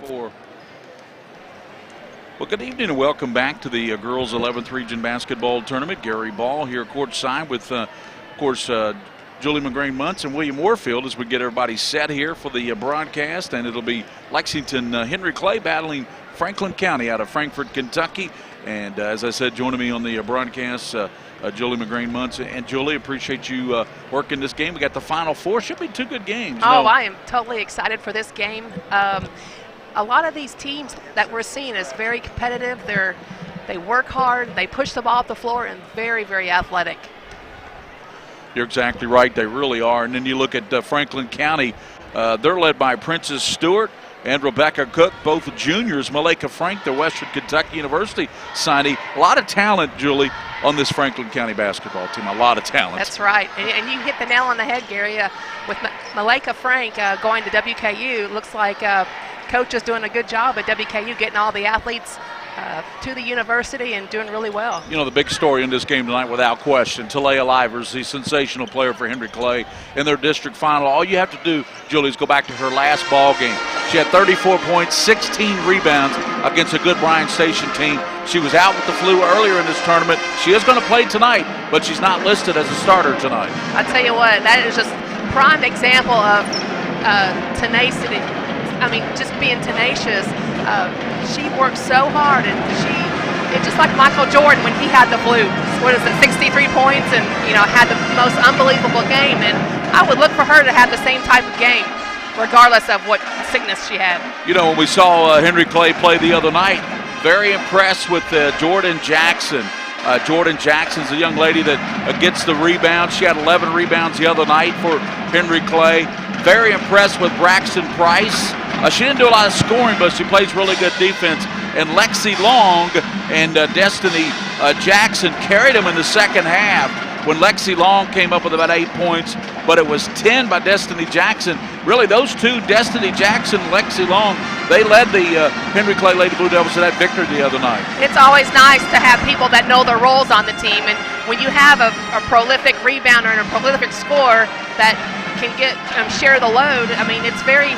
4. Well, good evening and welcome back to the Girls 11th Region Basketball Tournament. Gary Ball here courtside with, of course, Julie McGrain-Muntz and William Warfield as we get everybody set here for the broadcast. And it'll be Lexington Henry Clay battling Franklin County out of Frankfort, Kentucky. And as I said, joining me on the broadcast, Julie McGrain-Muntz. And Julie, appreciate you working this game. We got the Final Four. Should be 2 good games. Oh, I am totally excited for this game. A lot of these teams that we're seeing is very competitive. They work hard, they push the ball up the floor, and very, very athletic. You're exactly right. They really are. And then you look at Franklin County. They're led by Princess Stewart and Rebecca Cook, both juniors. Malika Frank, the Western Kentucky University signee. A lot of talent, Julie, on this Franklin County basketball team. A lot of talent. That's right. And you hit the nail on the head, Gary. With Malika Frank going to WKU, looks like Coach is doing a good job at WKU getting all the athletes to the university and doing really well. You know, the big story in this game tonight, without question, Talia Livers, the sensational player for Henry Clay in their district final. All you have to do, Julie, is go back to her last ball game. She had 34 points, 16 rebounds against a good Bryan Station team. She was out with the flu earlier in this tournament. She is going to play tonight, but she's not listed as a starter tonight. I tell you what, that is just prime example of tenacity. I mean, just being tenacious. She worked so hard, and it's just like Michael Jordan when he had the flu. What is it, 63 points, and had the most unbelievable game. And I would look for her to have the same type of game, regardless of what sickness she had. You know, when we saw Henry Clay play the other night, very impressed with Jordan Jackson. Jordan Jackson's a young lady that gets the rebounds. She had 11 rebounds the other night for Henry Clay. Very impressed with Braxton Price. She didn't do a lot of scoring, but she plays really good defense. And Lexi Long and Destiny Jackson carried them in the second half when Lexi Long came up with about 8 points, but it was 10 by Destiny Jackson. Really, those two, Destiny Jackson and Lexi Long, they led the Henry Clay Lady Blue Devils to that victory the other night. It's always nice to have people that know their roles on the team, and when you have a prolific rebounder and a prolific scorer that can get share the load, I mean, it's very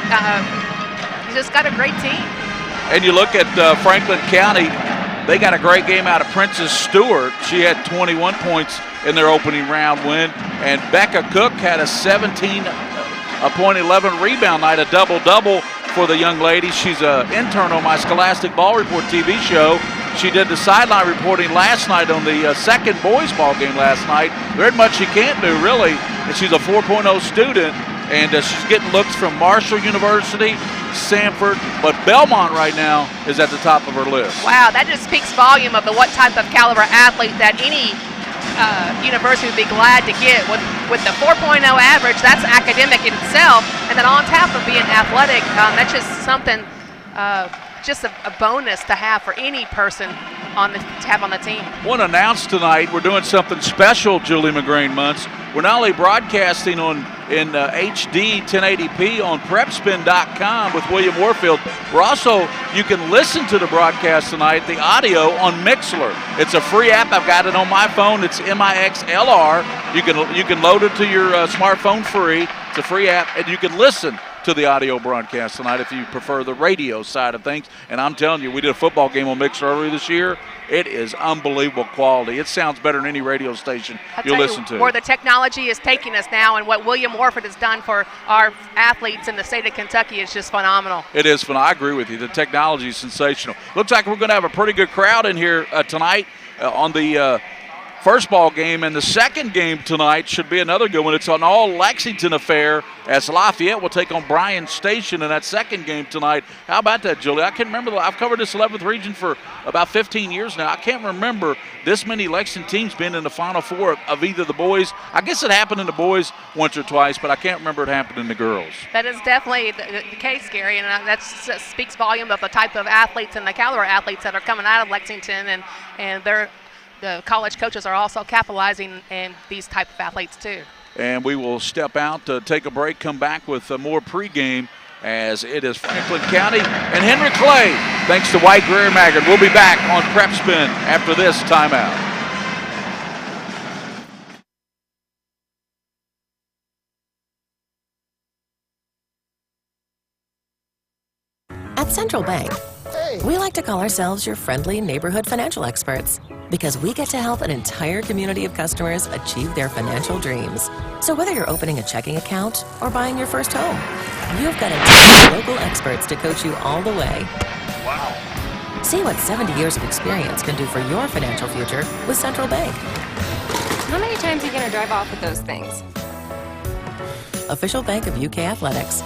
you just got a great team. And you look at Franklin County, they got a great game out of Princess Stewart. She had 21 points in their opening round win. And Becca Cook had a 17-point, 11 rebound night, a double-double for the young lady. She's an intern on my Scholastic Ball Report TV show. She did the sideline reporting last night on the second boys ball game last night. There ain't much she can't do, really. And she's a 4.0 student. And she's getting looks from Marshall University, Sanford, but Belmont right now is at the top of her list. Wow, that just speaks volume of what type of caliber athlete that any university would be glad to get. With the 4.0 average, that's academic in itself, and then on top of being athletic, that's just something, just a bonus to have for any person to have on the team. Want to announce tonight we're doing something special, Julie McGrain-Muntz. We're not only broadcasting in HD 1080p on PrepSpin.com with William Warfield, you can listen to the broadcast tonight, the audio on Mixlr. It's a free app. I've got it on my phone. It's MIXLR. You can load it to your smartphone free. It's a free app, and you can listen to the audio broadcast tonight if you prefer the radio side of things. And I'm telling you, we did a football game on Mixlr earlier this year. It is unbelievable quality. It sounds better than any radio station you'll listen to. Where the technology is taking us now, and what William Warford has done for our athletes in the state of Kentucky is just phenomenal. It is phenomenal. I agree with you. The technology is sensational. Looks like we're going to have a pretty good crowd in here tonight on the first ball game, and the second game tonight should be another good one. It's an all-Lexington affair as Lafayette will take on Bryan Station in that second game tonight. How about that, Julie? I can't remember. I've covered this 11th region for about 15 years now. I can't remember this many Lexington teams being in the Final Four of either the boys. I guess it happened in the boys once or twice, but I can't remember it happened in the girls. That is definitely the case, Gary, and that speaks volume of the type of athletes and the caliber athletes that are coming out of Lexington, and the college coaches are also capitalizing in these type of athletes too. And we will step out to take a break, come back with more pregame as it is Franklin County and Henry Clay. Thanks to White, Greer, Maggard. We'll be back on PrepSpin after this timeout. At Central Bank, we like to call ourselves your friendly neighborhood financial experts because we get to help an entire community of customers achieve their financial dreams. So whether you're opening a checking account or buying your first home, you've got a team of local experts to coach you all the way. Wow. See what 70 years of experience can do for your financial future with Central Bank. How many times are you going to drive off with those things? Official bank of UK Athletics.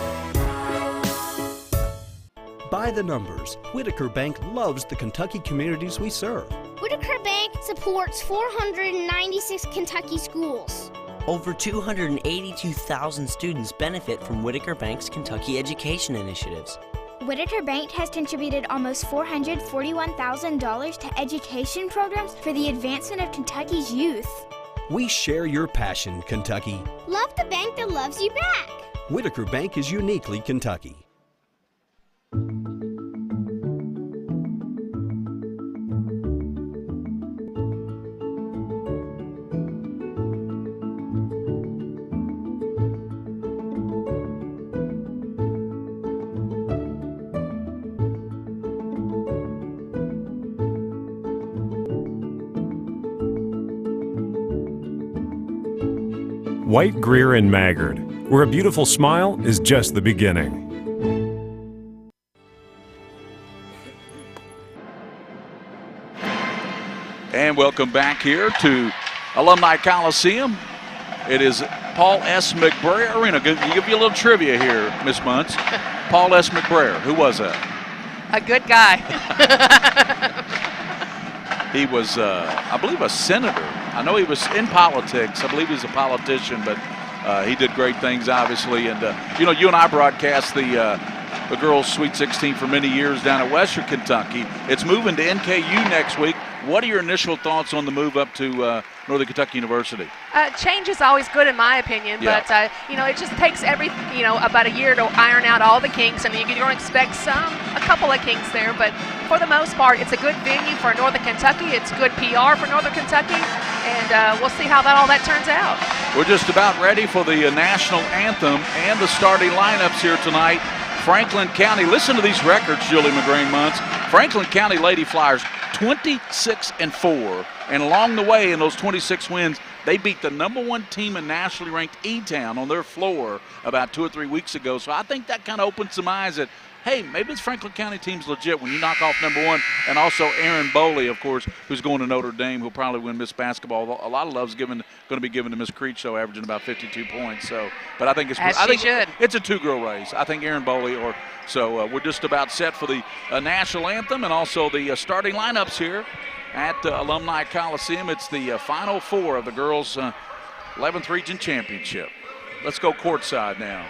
By the numbers, Whitaker Bank loves the Kentucky communities we serve. Whitaker Bank supports 496 Kentucky schools. Over 282,000 students benefit from Whitaker Bank's Kentucky education initiatives. Whitaker Bank has contributed almost $441,000 to education programs for the advancement of Kentucky's youth. We share your passion, Kentucky. Love the bank that loves you back. Whitaker Bank is uniquely Kentucky. White, Greer, and Maggard, where a beautiful smile is just the beginning. And welcome back here to Alumni Coliseum. It is Paul S. McBrayer Arena. Give you a little trivia here, Miss Muntz. Paul S. McBrayer, who was that? A good guy. He was, I believe, a senator. I know he was in politics. I believe he was a politician, but he did great things, obviously. And, you know, you and I broadcast the girls' Sweet 16 for many years down at Western Kentucky. It's moving to NKU next week. What are your initial thoughts on the move up to Northern Kentucky University? Change is always good in my opinion, Yeah. but you know, it just takes about a year to iron out all the kinks, and you're going to expect a couple of kinks there, but for the most part, it's a good venue for Northern Kentucky. It's good PR for Northern Kentucky, and we'll see how all that turns out. We're just about ready for the national anthem and the starting lineups here tonight. Franklin County, listen to these records, Julie McGrain-Muntz. Franklin County Lady Flyers 26-4, and along the way in those 26 wins, they beat the #1 team in nationally ranked E-Town on their floor about 2 or 3 weeks ago. So I think that kind of opens some eyes that, hey, maybe this Franklin County team's legit when you knock off #1. And also Aaron Boley, of course, who's going to Notre Dame, who'll probably win Miss Basketball. A lot of love's going to be given to Miss Creech, though, averaging about 52 points. So, but I think it's a two-girl race. I think Aaron Boley or so. We're just about set for the national anthem and also the starting lineups here at Alumni Coliseum. It's the Final Four of the girls' 11th Region Championship. Let's go courtside now.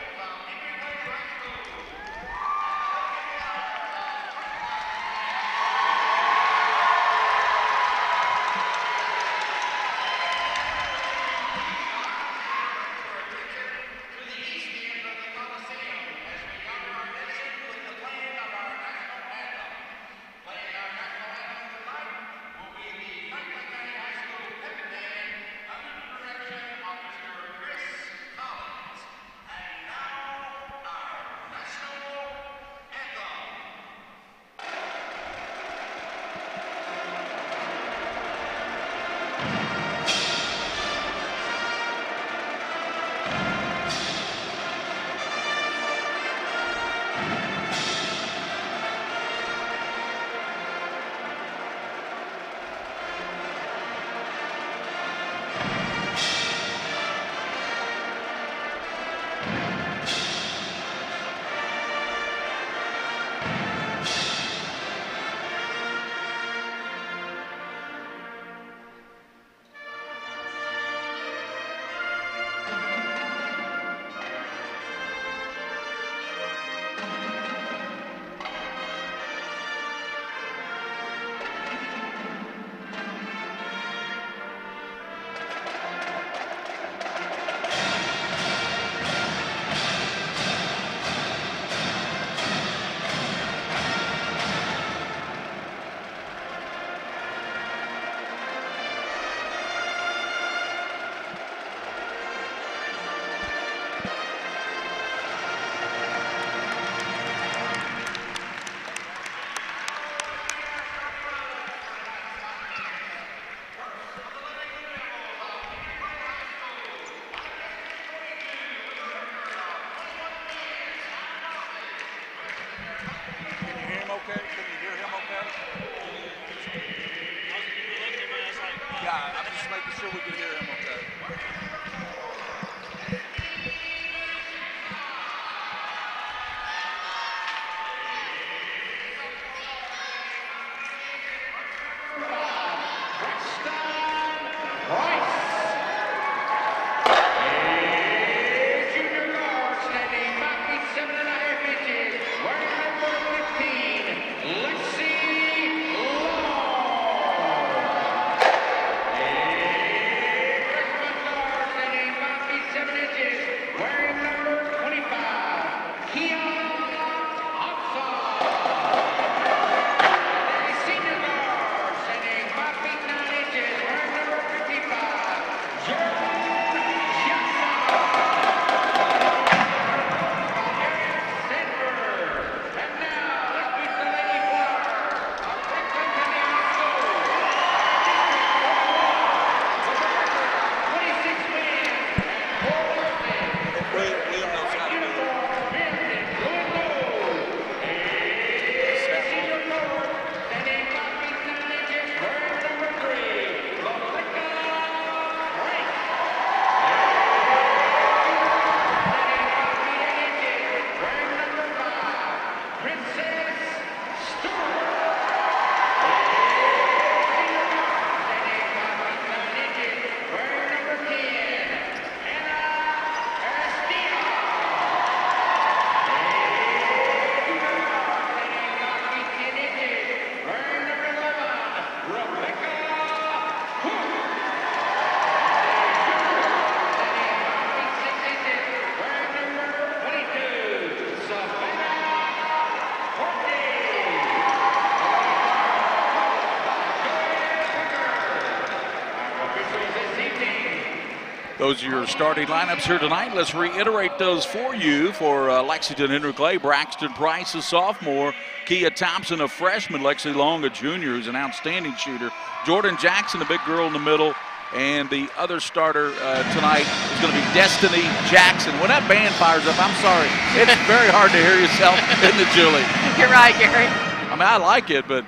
Those are your starting lineups here tonight. Let's reiterate those for you. For Lexington, Henry Clay, Braxton Price, a sophomore. Kia Thompson, a freshman. Lexi Long, a junior, who's an outstanding shooter. Jordan Jackson, a big girl in the middle. And the other starter tonight is going to be Destiny Jackson. When that band fires up, I'm sorry, it's very hard to hear yourself, isn't it, Julie? You're right, Gary. I mean, I like it, but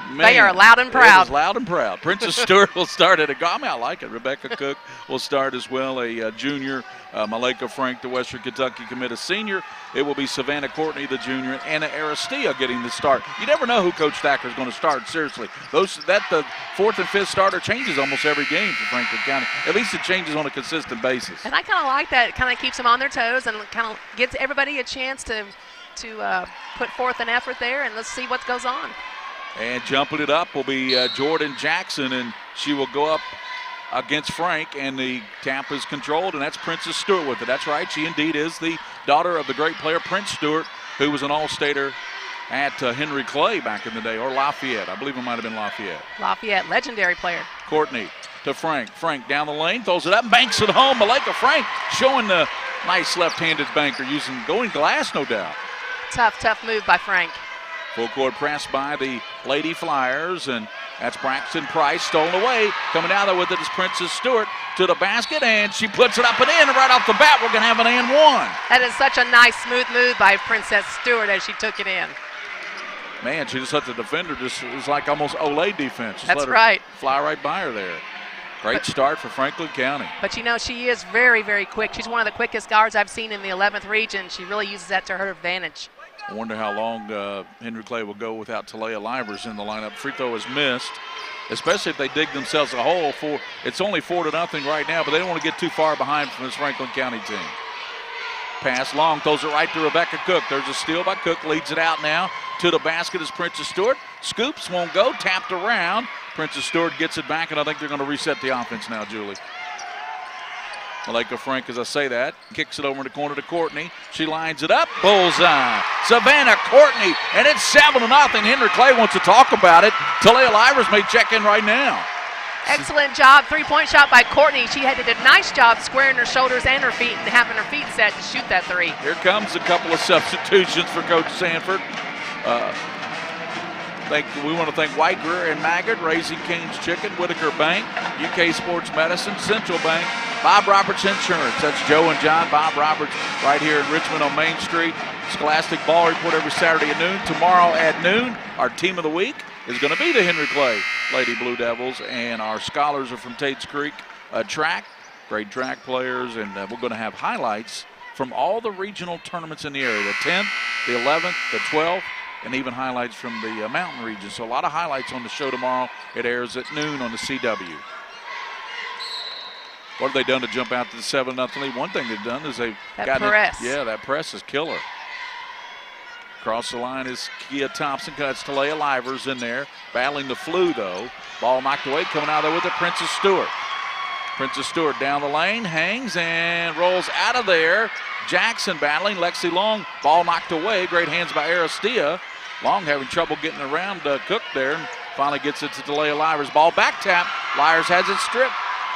man, they are loud and proud. It is loud and proud. Princess Stewart will start at I mean, I like it. Rebecca Cook will start as well, a junior. Malika Frank, the Western Kentucky commit, a senior. It will be Savannah Courtney, the junior, and Anna Aristia getting the start. You never know who Coach Thacker is going to start, seriously. The 4th and 5th starter changes almost every game for Franklin County. At least it changes on a consistent basis. And I kind of like that. It kind of keeps them on their toes and kind of gives everybody a chance to put forth an effort there, and let's see what goes on. And jumping it up will be Jordan Jackson, and she will go up against Frank, and the tap is controlled, and that's Princess Stewart with it. That's right. She indeed is the daughter of the great player Prince Stewart, who was an All-Stater at Henry Clay back in the day, or Lafayette. I believe it might have been Lafayette. Lafayette, legendary player. Courtney to Frank. Frank down the lane, throws it up, banks it home. Malika Frank showing the nice left-handed banker, using going glass, no doubt. Tough move by Frank. Full court press by the Lady Flyers, and that's Braxton Price, stolen away. Coming down there with it is Princess Stewart to the basket, and she puts it up and in. And right off the bat, we're going to have an and one. That is such a nice, smooth move by Princess Stewart as she took it in. Man, she just let the defender it was like almost Olay defense. Just That's let her right. Fly right by her there. Great start for Franklin County. But, you know, she is very, very quick. She's one of the quickest guards I've seen in the 11th region. She really uses that to her advantage. I wonder how long Henry Clay will go without Talia Livers in the lineup. Free throw is missed, especially if they dig themselves a hole. It's only 4-0 right now, but they don't want to get too far behind from this Franklin County team. Pass long, throws it right to Rebecca Cook. There's a steal by Cook, leads it out now. To the basket is Princess Stewart. Scoops, won't go, tapped around. Princess Stewart gets it back, and I think they're going to reset the offense now, Julie. Malika Frank, as I say that, kicks it over in the corner to Courtney. She lines it up, bullseye. Savannah Courtney, and it's 7-0. Henry Clay wants to talk about it. Talia Livers may check in right now. Excellent job, three-point shot by Courtney. She did a nice job squaring her shoulders and her feet and having her feet set to shoot that three. Here comes a couple of substitutions for Coach Sanford. We want to thank White, Greer, and Maggard, Raising Cane's Chicken, Whitaker Bank, UK Sports Medicine, Central Bank, Bob Roberts Insurance. That's Joe and John. Bob Roberts right here in Richmond on Main Street. Scholastic Ball Report every Saturday at noon. Tomorrow at noon, our team of the week is going to be the Henry Clay Lady Blue Devils, and our scholars are from Tate's Creek track, great track players, and we're going to have highlights from all the regional tournaments in the area, the 10th, the 11th, the 12th, and even highlights from the mountain region. So a lot of highlights on the show tomorrow. It airs at noon on the CW. What have they done to jump out to the 7-0 lead? One thing they've done is they've got press. That press is killer. Across the line is Kia Thompson. Cuts Talia Livers in there. Battling the flu, though. Ball knocked away. Coming out there with it, Princess Stewart. Princess Stewart down the lane. Hangs and rolls out of there. Jackson battling. Lexi Long. Ball knocked away. Great hands by Aristia. Long having trouble getting around Cook there. And finally gets it to Talia Livers. Ball back tap. Livers has it stripped.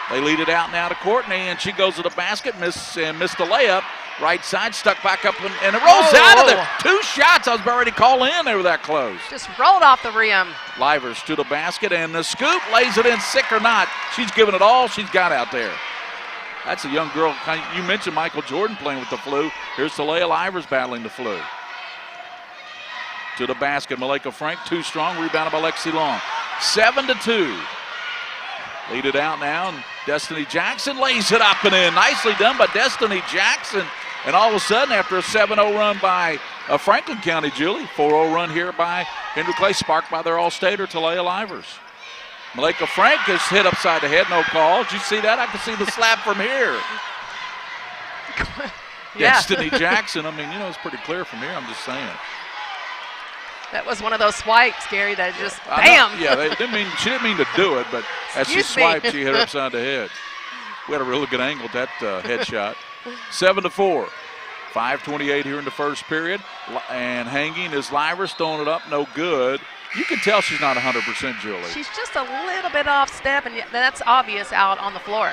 They lead it out now to Courtney, and she goes to the basket, missed the layup. Right side, stuck back up, and it rolls out of there. 2 shots. I was about ready to call in. They were that close. Just rolled off the rim. Livers to the basket, and the scoop lays it in, sick or not. She's given it all she's got out there. That's a young girl. You mentioned Michael Jordan playing with the flu. Here's Talia Livers battling the flu. To the basket, Malika Frank, too strong, rebounded by Lexi Long. 7-2. Lead it out now, and Destiny Jackson lays it up and in. Nicely done by Destiny Jackson. And all of a sudden, after a 7-0 run by Franklin County, Julie, 4-0 run here by Henry Clay, sparked by their All-Stater, Talia Livers. Malika Frank is hit upside the head, no call. Did you see that? I can see the slap from here. Yeah. Destiny Jackson, I mean, it's pretty clear from here, I'm just saying. That was one of those swipes, Gary, that just, bam! She didn't mean to do it, but as she swiped, she hit her upside the head. We had a really good angle at that headshot. 7-4. 5:28 here in the first period. And hanging is Livers, throwing it up, no good. You can tell she's not 100%, Julie. She's just a little bit off step, and that's obvious out on the floor.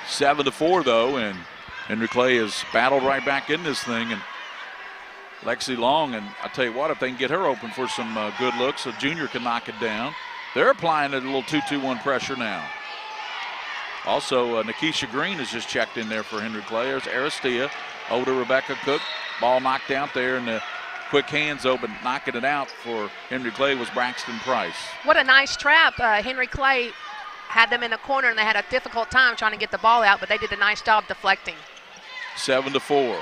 7-4 though, and Henry Clay has battled right back in this thing. And Lexi Long, and I tell you what, if they can get her open for some good looks, a junior can knock it down. They're applying a little 2-2-1 pressure now. Also, Nikisha Green has just checked in there for Henry Clay. There's Aristia over to Rebecca Cook. Ball knocked out there, and the quick hands open, knocking it out for Henry Clay was Braxton Price. What a nice trap. Henry Clay had them in the corner, and they had a difficult time trying to get the ball out, but they did a nice job deflecting. 7-4.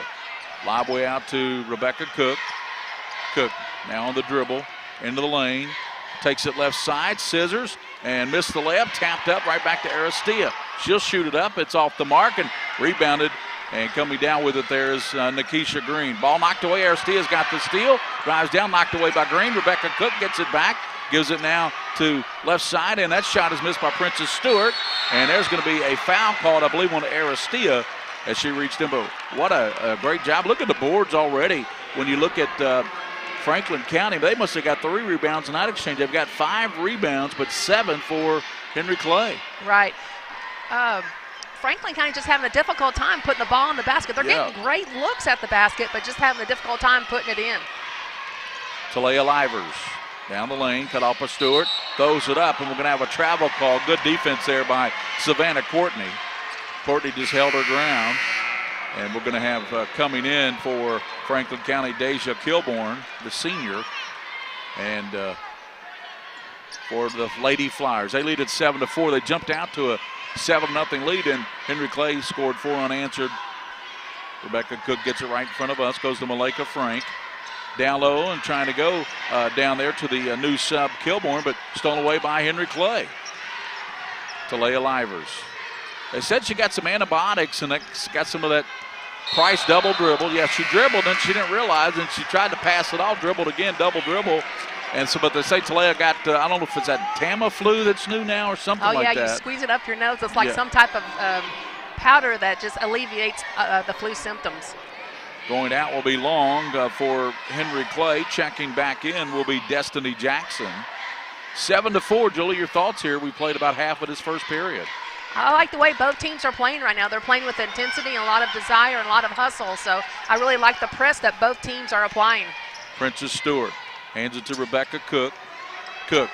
Lob way out to Rebecca Cook. Cook now on the dribble, into the lane. Takes it left side, scissors, and missed the layup. Tapped up right back to Aristia. She'll shoot it up. It's off the mark and rebounded. And coming down with it there is Nikisha Green. Ball knocked away. Aristia's got the steal. Drives down, knocked away by Green. Rebecca Cook gets it back. Gives it now to left side, and that shot is missed by Princess Stewart. And there's going to be a foul called, I believe, on Aristia as she reached in. But what a great job. Look at the boards already. When you look at Franklin County, they must have got 3 rebounds in that exchange. They've got 5 rebounds, but 7 for Henry Clay. Right. Franklin County just having a difficult time putting the ball in the basket. They're getting great looks at the basket, but just having a difficult time putting it in. Talia Livers down the lane, cut off by Stewart, throws it up, and we're going to have a travel call. Good defense there by Savannah Courtney. Courtney just held her ground, and we're going to have coming in for Franklin County, Deja Kilborn, the senior, and for the Lady Flyers. They lead at 7-4. They jumped out to a 7-0 lead, and Henry Clay scored 4 unanswered. Rebecca Cook gets it right in front of us, goes to Malika Frank. Down low and trying to go down there to the new sub Kilborn, but stolen away by Henry Clay. Talia Livers. They said she got some antibiotics and got some of that Price double dribble. Yeah, she dribbled and she didn't realize, and she tried to pass it off, dribbled again, double dribble. And so, but they say Talia got, I don't know if it's that Tamiflu that's new now or something like that. Oh, yeah, you squeeze it up your nose. It's like some type of powder that just alleviates the flu symptoms. Going out will be Long for Henry Clay. Checking back in will be Destiny Jackson. 7-4. Julie, your thoughts here? We played about half of this first period. I like the way both teams are playing right now. They're playing with intensity and a lot of desire and a lot of hustle. So I really like the press that both teams are applying. Princess Stewart hands it to Rebecca Cook. Cook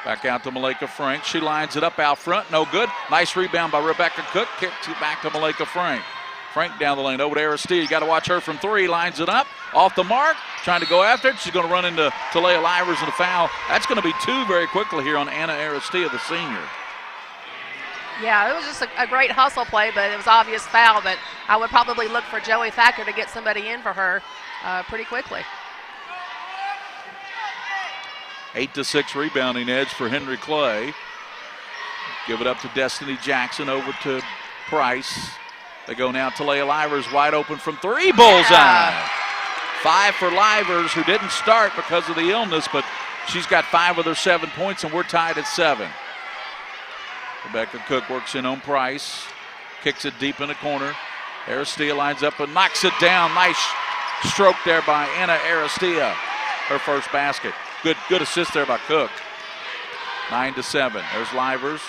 back out to Malika Frank. She lines it up out front. No good. Nice rebound by Rebecca Cook. Kicks it back to Malika Frank. Frank down the lane over to Aristia. You got to watch her from 3. Lines it up. Off the mark. Trying to go after it. She's going to run into Talia Livers and a foul. That's going to be 2 very quickly here on Anna Aristia, the senior. Yeah, it was just a great hustle play, but it was obvious foul. But I would probably look for Joey Thacker to get somebody in for her pretty quickly. 8-6 rebounding edge for Henry Clay. Give it up to Destiny Jackson, over to Price. They go now to Talia Livers, wide open from 3, bullseye. 5 for Livers, who didn't start because of the illness, but she's got 5 of their 7 points, and we're tied at 7. Rebecca Cook works in on Price, kicks it deep in the corner. Aristia lines up and knocks it down. Nice stroke there by Anna Aristia, her first basket. Good assist there by Cook. 9-7. There's Livers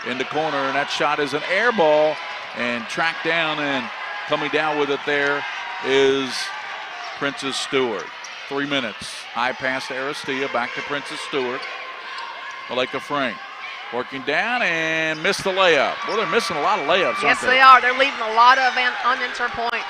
in the corner, and that shot is an air ball and tracked down, and coming down with it there is Princess Stewart. 3 minutes. High pass to Aristia, back to Princess Stewart. Malika Frank working down and missed the layup. Well, they're missing a lot of layups, yes, aren't they? They are. They're leaving a lot of unanswered points.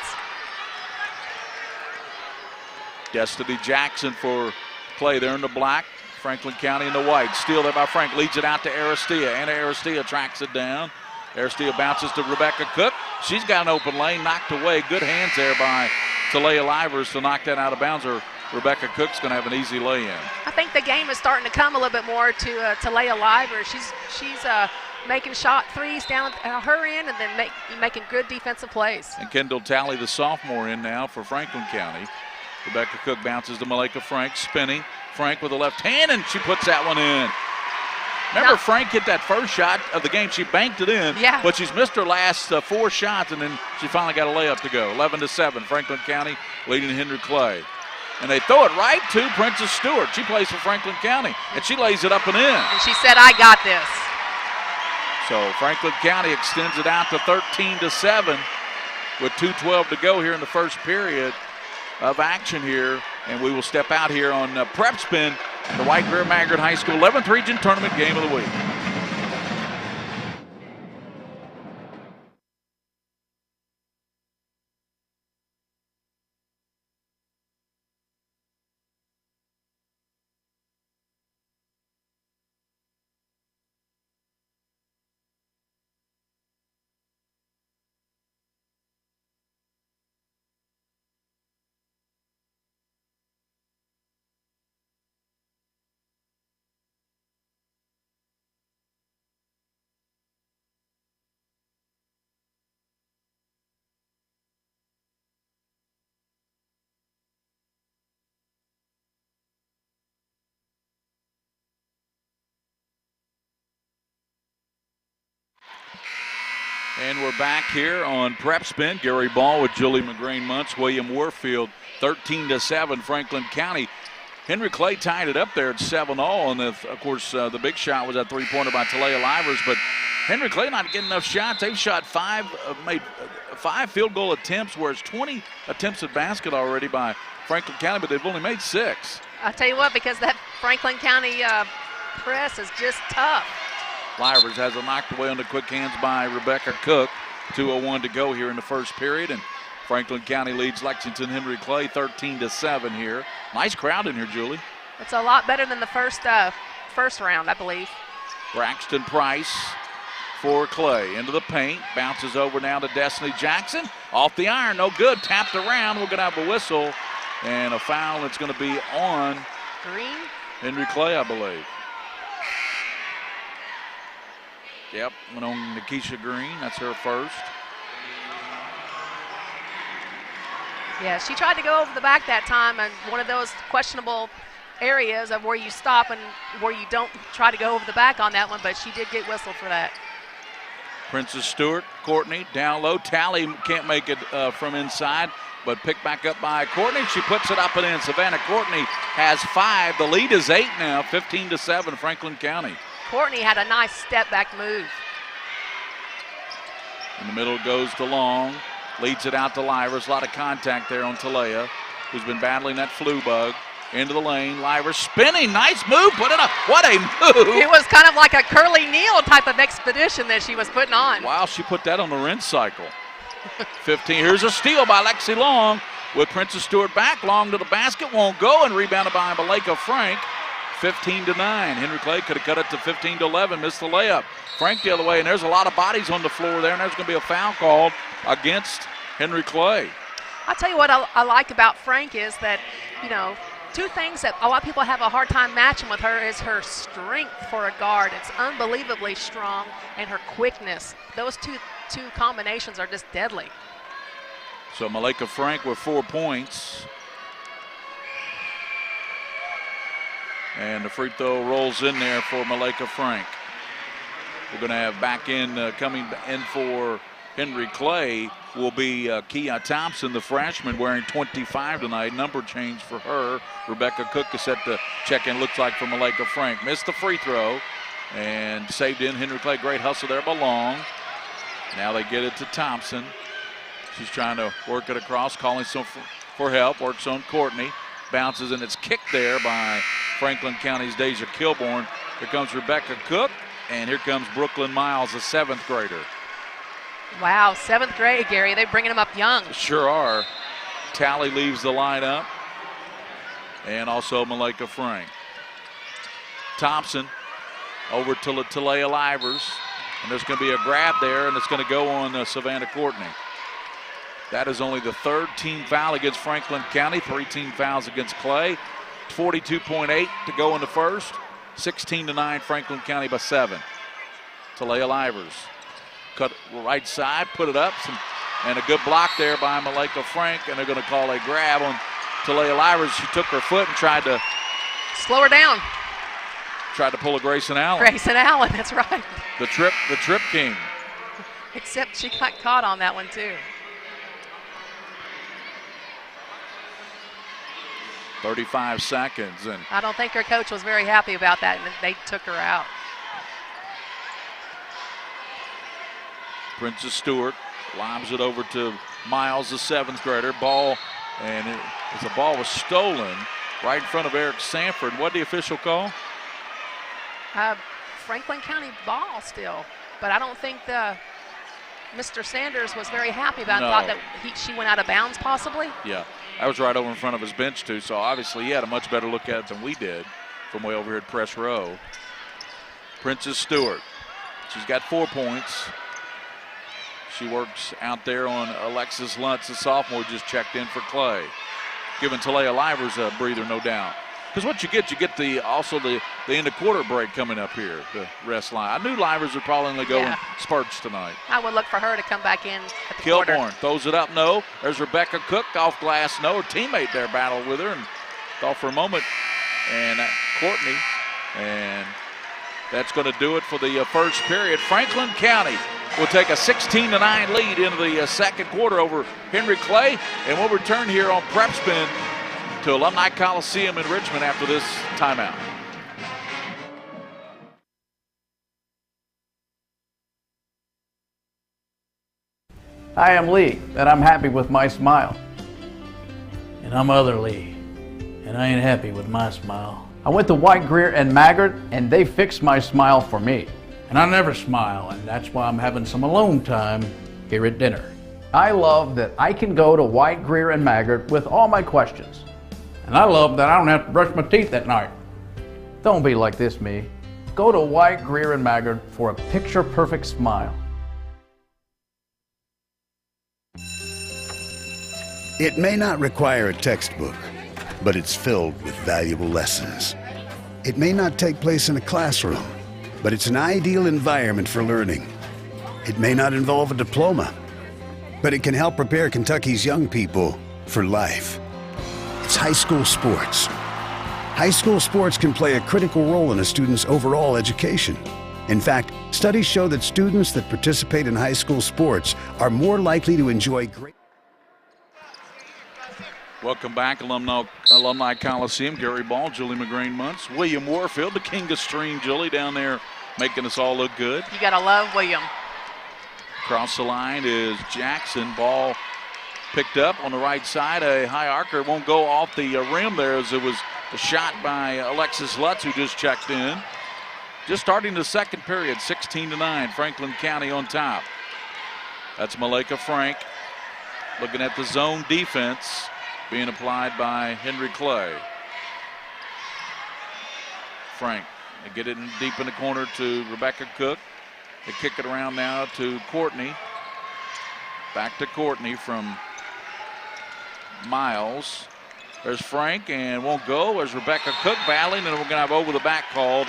Destiny Jackson for Clay. They're in the black. Franklin County in the white. Steal there by Frank. Leads it out to Aristia. Anna Aristia tracks it down. Aristia bounces to Rebecca Cook. She's got an open lane. Knocked away. Good hands there by Talia Livers to knock that out of bounds. Or Rebecca Cook's going to have an easy lay-in. I think the game is starting to come a little bit more to Talia Livers. She's making shot threes down her end and then making good defensive plays. And Kendall Talley, the sophomore, in now for Franklin County. Rebecca Cook bounces to Malika Frank, spinning. Frank with the left hand, and she puts that one in. Remember, Frank hit that first shot of the game. She banked it in, but she's missed her last 4 shots, and then she finally got a layup to go. 11-7, Franklin County leading Henry Clay. And they throw it right to Princess Stewart. She plays for Franklin County, and she lays it up and in. And she said, I got this. So Franklin County extends it out to 13-7 with 2:12 to go here in the first period of action here. And we will step out here on PrepSpin, the White Greer Maggard High School 11th Region Tournament Game of the Week. And we're back here on PrepSpin. Gary Ball with Julie McGrain-Muntz, William Warfield, 13-7 Franklin County. Henry Clay tied it up there at 7-all, and of course the big shot was that three-pointer by Talia Livers, but Henry Clay not getting enough shots. They've shot made five field goal attempts, whereas 20 attempts at basket already by Franklin County, but they've only made 6. I'll tell you what, because that Franklin County press is just tough. Livers has it knocked away on the quick hands by Rebecca Cook. 2:01 to go here in the first period, and Franklin County leads Lexington Henry Clay 13-7 here. Nice crowd in here, Julie. It's a lot better than the first round, I believe. Braxton Price for Clay into the paint, bounces over now to Destiny Jackson. Off the iron, no good. Tapped around. We're going to have a whistle and a foul. It's going to be on Green. Henry Clay, I believe. Yep, went on Nikisha Green. That's her first. Yeah, she tried to go over the back that time, and one of those questionable areas of where you stop and where you don't try to go over the back on that one, but she did get whistled for that. Princess Stewart, Courtney, down low. Tally can't make it from inside, but picked back up by Courtney. She puts it up and in. Savannah Courtney has 5. The lead is 8 now, 15-7 Franklin County. Courtney had a nice step-back move. In the middle goes to Long. Leads it out to Livers. A lot of contact there on Talea, who's been battling that flu bug. Into the lane. Livers spinning. Nice move. Put it up. What a move. It was kind of like a Curly Neal type of expedition that she was putting on. Wow, she put that on the rinse cycle. 15. Here's a steal by Lexi Long with Princess Stewart back. Long to the basket. Won't go, and rebounded by Malika Frank. 15-9. Henry Clay could have cut it to 15-11. Missed the layup. Frank the other way, and there's a lot of bodies on the floor there, and there's going to be a foul called against Henry Clay. I'll tell you what I like about Frank is that, you know, two things that a lot of people have a hard time matching with her is her strength for a guard. It's unbelievably strong, and her quickness. Those two combinations are just deadly. So Malika Frank with 4 points. And the free throw rolls in there for Malika Frank. We're going to have back in, coming in for Henry Clay will be Kia Thompson, the freshman, wearing 25 tonight. Number change for her. Rebecca Cook is set to check in, looks like, for Malika Frank. Missed the free throw and saved in. Henry Clay, great hustle there by Long. Now they get it to Thompson. She's trying to work it across, calling some for help. Works on Courtney. Bounces, and it's kicked there by Franklin County's Deja Kilborn. Here comes Rebecca Cook, and here comes Brooklyn Miles, a 7th grader. Wow, 7th grade, Gary. They're bringing them up young. Sure are. Tally leaves the lineup, and also Malika Frank. Thompson over to Talea Livers, and there's going to be a grab there, and it's going to go on Savannah Courtney. That is only the 3rd team foul against Franklin County, 3 team fouls against Clay. 42.8 to go in the first. 16-9 Franklin County by 7. Talea Livers. Cut right side, put it up, and a good block there by Malika Frank, and they're going to call a grab on Talea Livers. She took her foot and tried to slow her down. Tried to pull a Grayson Allen. Grayson Allen, that's right. The trip king. Except she got caught on that one too. 35 seconds. And I don't think her coach was very happy about that, and they took her out. Princess Stewart lobs it over to Miles, the 7th grader. Ball, and as the ball was stolen right in front of Eric Sanford. What did the official call? Franklin County ball still, but I don't think Mr. Sanders was very happy about it. No. Thought that she went out of bounds possibly. Yeah, I was right over in front of his bench too, so obviously he had a much better look at it than we did from way over here at press row. Princess Stewart, she's got 4 points. She works out there on Alexis Luntz, the sophomore, just checked in for Clay. Giving Talia Livers a breather, no doubt. Because what you get also the end of quarter break coming up here, the rest line. I knew Livers would probably only go in spurts tonight. I would look for her to come back in at the quarter. Kilborn throws it up, no. There's Rebecca Cook off glass, no. Her teammate there battled with her and thought for a moment. And Courtney, and that's going to do it for the first period. Franklin County will take a 16-9 lead into the second quarter over Henry Clay, and we'll return here on PrepSpin to Alumni Coliseum in Richmond after this timeout. Hi, I'm Lee, and I'm happy with my smile. And I'm Other Lee, and I ain't happy with my smile. I went to White, Greer, and Maggard, and they fixed my smile for me. And I never smile, and that's why I'm having some alone time here at dinner. I love that I can go to White, Greer, and Maggard with all my questions. And I love that I don't have to brush my teeth at night. Don't be like this, me. Go to White, Greer, and Maggard for a picture-perfect smile. It may not require a textbook, but it's filled with valuable lessons. It may not take place in a classroom, but it's an ideal environment for learning. It may not involve a diploma, but it can help prepare Kentucky's young people for life. It's high school sports. High school sports can play a critical role in a student's overall education. In fact, studies show that students that participate in high school sports are more likely to enjoy great. Welcome back, Alumni Coliseum. Gary Ball, Julie McGrain-Muntz, William Warfield, the king of stream, Julie, down there making us all look good. You got to love William. Across the line is Jackson. Ball picked up on the right side. A high arcer won't go off the rim there as it was a shot by Alexis Lutz, who just checked in. Just starting the second period, 16-9, Franklin County on top. That's Malika Frank looking at the zone defense being applied by Henry Clay. Frank, they get it in deep in the corner to Rebecca Cook. They kick it around now to Courtney. Back to Courtney from Miles. There's Frank and won't go. There's Rebecca Cook battling, and we're going to have over the back called.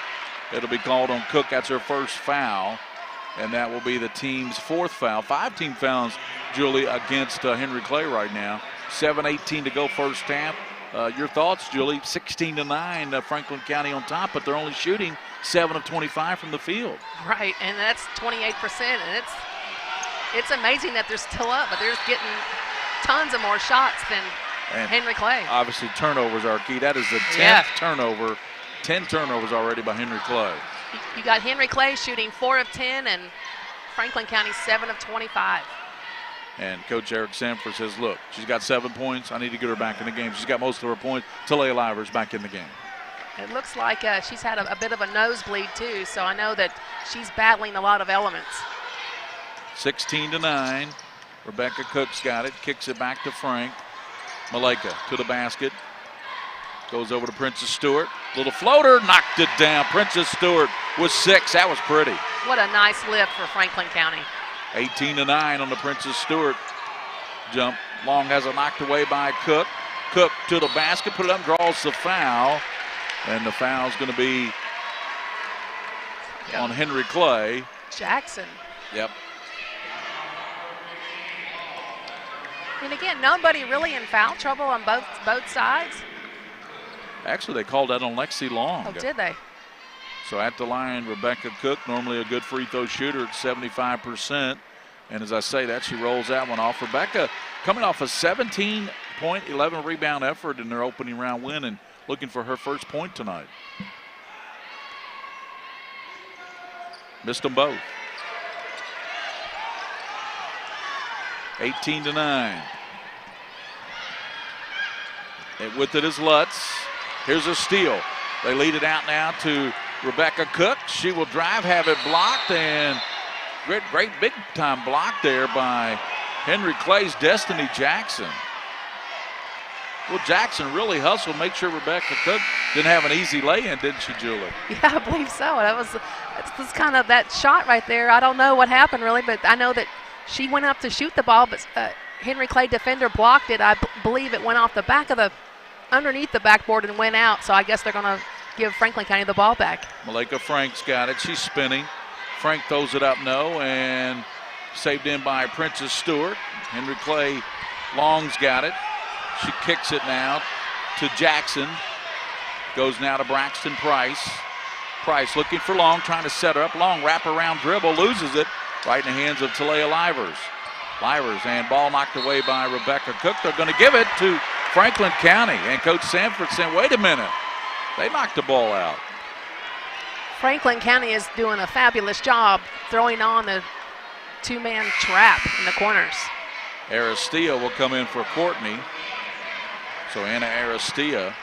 It'll be called on Cook. That's her first foul, and that will be the team's 4th foul. 5 team fouls, Julie, against Henry Clay right now. 7:18 to go first half. Your thoughts, Julie? 16-9, Franklin County on top, but they're only shooting 7 of 25 from the field. Right, and that's 28%, and it's amazing that they're still up, but they're just getting tons of more shots than Henry Clay. Obviously, turnovers are key. That is the 10th turnover. 10 turnovers already by Henry Clay. You got Henry Clay shooting 4 of 10, and Franklin County 7 of 25. And Coach Eric Sanford says, look, she's got 7 points. I need to get her back in the game. She's got most of her points. Talia Livers back in the game. It looks like she's had a bit of a nosebleed, too, so I know that she's battling a lot of elements. 16-9. Rebecca Cook's got it. Kicks it back to Frank. Malika to the basket. Goes over to Princess Stewart. Little floater, knocked it down. Princess Stewart with 6. That was pretty. What a nice lift for Franklin County. 18-9 on the Princess Stewart jump. Long has it knocked away by Cook. Cook to the basket, put it up, draws the foul. And the foul's going to be on Henry Clay. Jackson. Yep. And again, nobody really in foul trouble on both sides. Actually, they called that on Lexi Long. Oh, did they? So at the line, Rebecca Cook, normally a good free throw shooter at 75%. And as I say that, she rolls that one off. Rebecca coming off a 17-point, 11-rebound effort in their opening round win and looking for her first point tonight. Missed them both. 18-9. And with it is Lutz. Here's a steal. They lead it out now to Rebecca Cook. She will drive, have it blocked, and great big time block there by Henry Clay's Destiny Jackson. Well, Jackson really hustled, make sure Rebecca Cook didn't have an easy lay-in, didn't she, Julie? Yeah, I believe so. That was kind of that shot right there. I don't know what happened really, but I know that she went up to shoot the ball, but Henry Clay defender blocked it. I believe it went off the back of underneath the backboard and went out. So I guess they're going to give Franklin County the ball back. Malika Frank's got it. She's spinning. Frank throws it up, no, and saved in by Princess Stewart. Henry Clay Long's got it. She kicks it now to Jackson. Goes now to Braxton Price. Price looking for Long, trying to set her up. Long wraparound dribble, loses it right in the hands of Talia Livers. Livers, and ball knocked away by Rebecca Cook. They're going to give it to Franklin County. And Coach Sanford saying, wait a minute. They knocked the ball out. Franklin County is doing a fabulous job throwing on the two-man trap in the corners. Aristia will come in for Courtney. So Anna Aristia.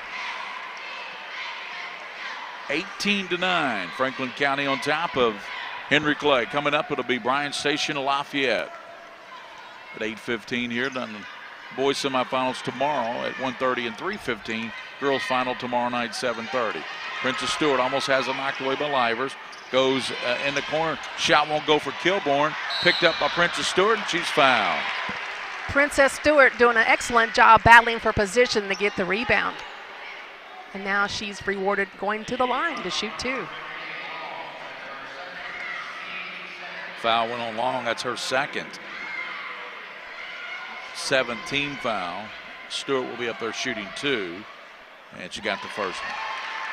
18-9. Franklin County on top of Henry Clay. Coming up, it'll be Bryan Station of Lafayette. At 8:15 here, done boys semifinals tomorrow at 1:30 and 3:15. Girls final tomorrow night, 7:30. Princess Stewart almost has it knocked away by Livers. Goes in the corner. Shot won't go for Kilborn. Picked up by Princess Stewart, and she's fouled. Princess Stewart doing an excellent job battling for position to get the rebound. And now she's rewarded going to the line to shoot two. Foul went on Long. That's her second. 17 foul. Stewart will be up there shooting two. And she got the first one.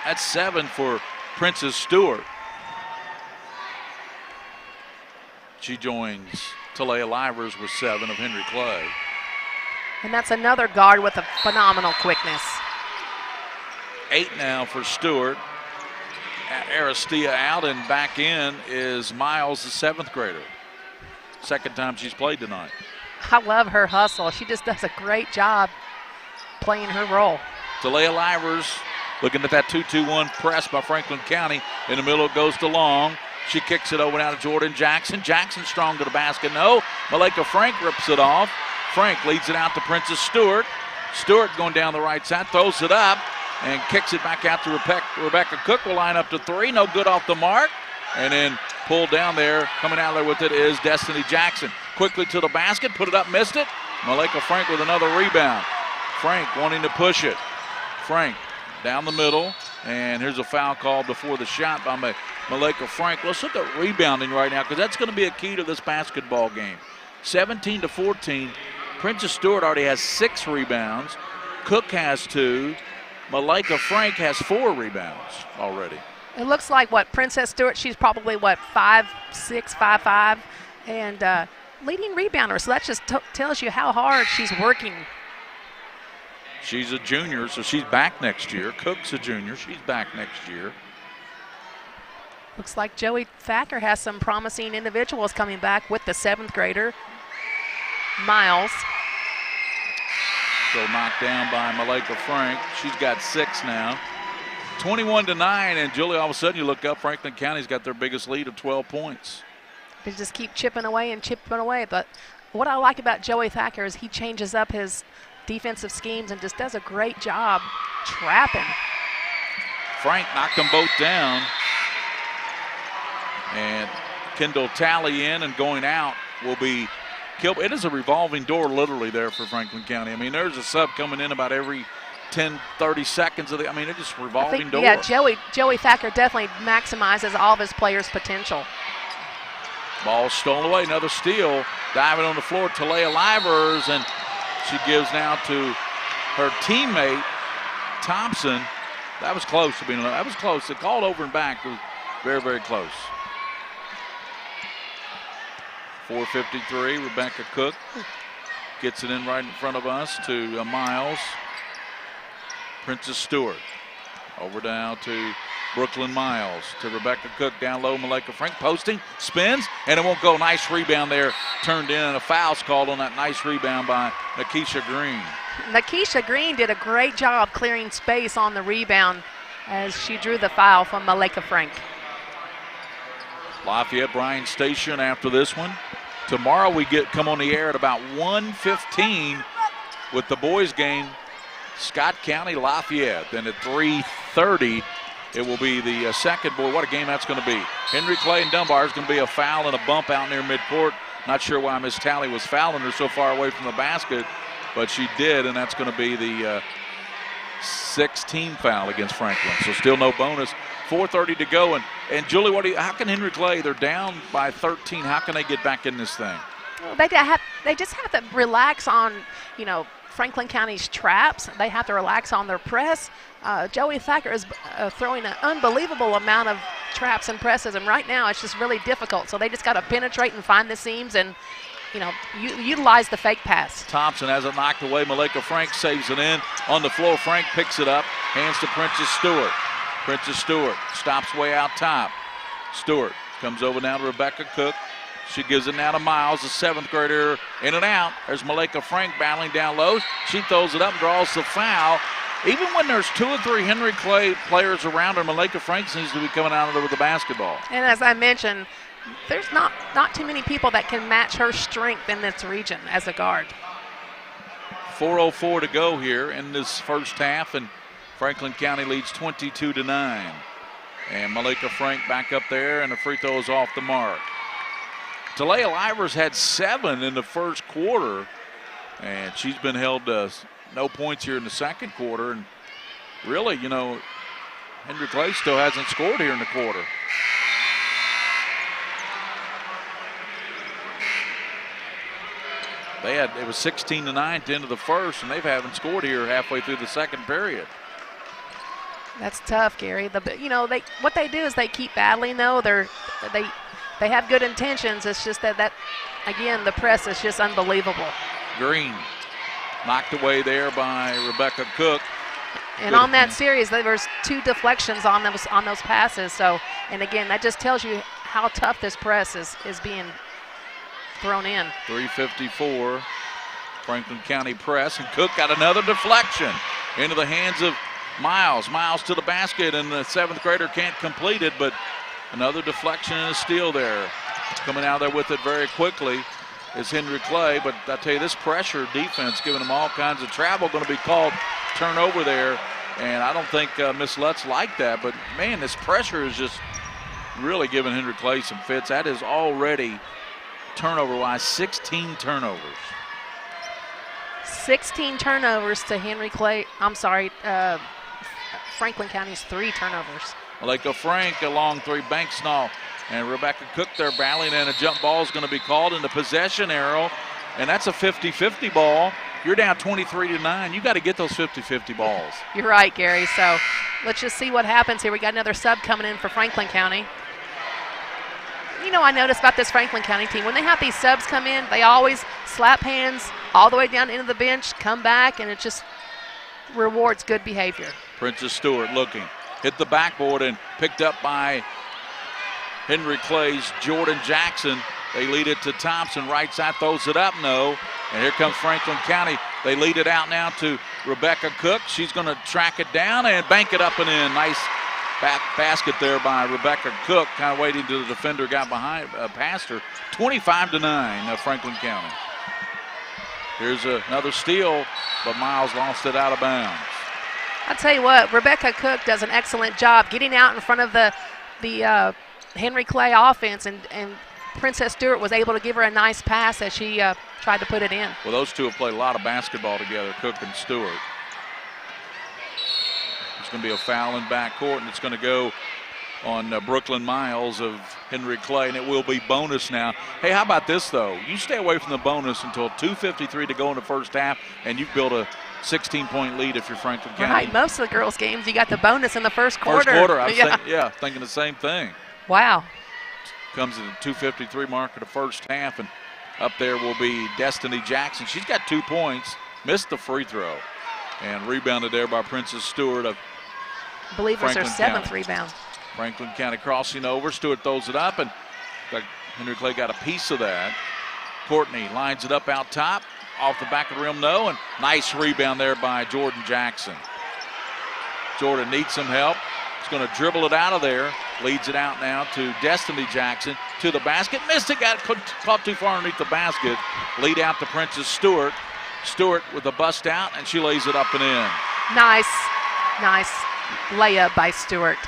That's 7 for Princess Stewart. She joins Talia Livers with 7 of Henry Clay. And that's another guard with a phenomenal quickness. 8 now for Stewart. Aristia out, and back in is Miles, the 7th grader. Second time she's played tonight. I love her hustle. She just does a great job playing her role. Talia Livers looking at that 2-2-1 press by Franklin County. In the middle, it goes to Long. She kicks it over now to Jordan Jackson. Jackson strong to the basket. No. Malika Frank rips it off. Frank leads it out to Princess Stewart. Stewart going down the right side, throws it up, and kicks it back out to Rebecca Cook. Will line up to 3. No good off the mark. And then pulled down there. Coming out there with it is Destiny Jackson. Quickly to the basket. Put it up, missed it. Malika Frank with another rebound. Frank wanting to push it. Frank down the middle. And here's a foul call before the shot by Malika Frank. Let's look at rebounding right now, because that's going to be a key to this basketball game. 17-14. Princess Stewart already has 6 rebounds. Cook has 2. Malika Frank has 4 rebounds already. It looks like Princess Stewart, she's probably 5'6", 5'5", and leading rebounder. So that just tells you how hard she's working. She's a junior, so she's back next year. Cook's a junior, she's back next year. Looks like Joey Thacker has some promising individuals coming back with the 7th grader, Miles. So knocked down by Malika Frank. She's got 6 now. 21-9, and Julie, all of a sudden you look up, Franklin County's got their biggest lead of 12 points. They just keep chipping away and chipping away. But what I like about Joey Thacker is he changes up his defensive schemes and just does a great job trapping. Frank knocked them both down. And Kendall Talley in, and going out will be Kilborn. It is a revolving door literally there for Franklin County. I mean, there's a sub coming in about every 10, 30 seconds. It's just revolving door. Yeah, Joey Thacker definitely maximizes all of his players' potential. Ball stolen away, another steal. Diving on the floor, Talia Livers, and she gives now to her teammate, Thompson. That was close to being, that was close. They called over and back. It was very, very close. 4:53, Rebecca Cook gets it in right in front of us to Miles. Princess Stewart Over down to Brooklyn Miles, to Rebecca Cook, down low, Malika Frank posting, spins, and it won't go. Nice rebound there, turned in, and a foul's called on that nice rebound by Nakisha Green. Nakisha Green did a great job clearing space on the rebound as she drew the foul from Malika Frank. Lafayette Bryan Station after this one. Tomorrow we come on the air at about 1:15 with the boys game, Scott County Lafayette. Then at 3:30 it will be the second. Boy, what a game that's going to be. Henry Clay and Dunbar is going to be a foul and a bump out near midcourt. Not sure why Miss Talley was fouling her so far away from the basket, but she did, and that's going to be the 16th foul against Franklin. So still no bonus. 4:30 to go. And Julie, how can Henry Clay, they're down by 13, how can they get back in this thing? Well, they just have to relax on, Franklin County's traps. They have to relax on their press. Joey Thacker is throwing an unbelievable amount of traps and presses, and right now it's just really difficult. So they just got to penetrate and find the seams and, utilize the fake pass. Thompson has it knocked away. Malika Frank saves it in. On the floor, Frank picks it up, hands to Princess Stewart. Princess Stewart stops way out top. Stewart comes over now to Rebecca Cook. She gives it now to Miles, the 7th grader, in and out. There's Malika Frank battling down low. She throws it up, draws the foul. Even when there's 2 or 3 Henry Clay players around her, Malika Frank seems to be coming out of there with the basketball. And as I mentioned, there's not too many people that can match her strength in this region as a guard. 4:04 to go here in this first half, and Franklin County leads 22-9. And Malika Frank back up there, and the free throw is off the mark. Talia Livers had 7 in the first quarter, and she's been held to no points here in the second quarter. And really, Henry Clay still hasn't scored here in the quarter. It was 16-9 at the end of the first, and they haven't scored here halfway through the second period. That's tough, Gary. What they do is they keep battling, though. They have good intentions. It's just that again, the press is just unbelievable. Green knocked away there by Rebecca Cook. And on that series, there was 2 deflections on those passes. So, and again, that just tells you how tough this press is being thrown in. 3:54, Franklin County press, and Cook got another deflection into the hands of Miles. Miles to the basket, and the 7th grader can't complete it, but another deflection and a steal there. Coming out there with it very quickly is Henry Clay, but I tell you, this pressure defense giving them all kinds of travel, going to be called turnover there, and I don't think Miss Lutz liked that, but man, this pressure is just really giving Henry Clay some fits. That is already turnover-wise 16 turnovers. 16 turnovers to Henry Clay. Franklin County's 3 turnovers. Malika Frank, a long 3, Banksnall and Rebecca Cook there battling, and a jump ball is going to be called in the possession arrow, and that's a 50-50 ball. You're down 23-9. You got to get those 50-50 balls. You're right, Gary. So let's just see what happens here. We got another sub coming in for Franklin County. I noticed about this Franklin County team, when they have these subs come in, they always slap hands all the way down into the bench, come back, and it just rewards good behavior. Princess Stewart looking, hit the backboard and picked up by Henry Clay's Jordan Jackson. They lead it to Thompson, right side, throws it up, no. And here comes Franklin County. They lead it out now to Rebecca Cook. She's going to track it down and bank it up and in. Nice basket there by Rebecca Cook, kind of waiting till the defender got behind, past her. 25-9, Franklin County. Here's another steal, but Miles lost it out of bounds. I'll tell you what, Rebecca Cook does an excellent job getting out in front of the Henry Clay offense, and Princess Stewart was able to give her a nice pass as she tried to put it in. Well, those two have played a lot of basketball together, Cook and Stewart. It's going to be a foul in backcourt, and it's going to go on Brooklyn Miles of Henry Clay, and it will be bonus now. Hey, how about this, though? You stay away from the bonus until 2:53 to go in the first half, and you've built a 16-point lead if you're Franklin County. Right, most of the girls' games, you got the bonus in the first quarter. First quarter, I was thinking the same thing. Wow. Comes at the 2:53 mark of the first half, and up there will be Destiny Jackson. She's got 2 points, missed the free throw, and rebounded there by Princess Stewart of I believe it was their 7th rebound. Franklin County crossing over. Stewart throws it up, and Henry Clay got a piece of that. Courtney lines it up out top. Off the back of the rim, no, and nice rebound there by Jordan Jackson. Jordan needs some help. He's going to dribble it out of there. Leads it out now to Destiny Jackson to the basket. Missed it, got caught too far underneath the basket. Lead out to Princess Stewart. Stewart with the bust out, and she lays it up and in. Nice layup by Stewart.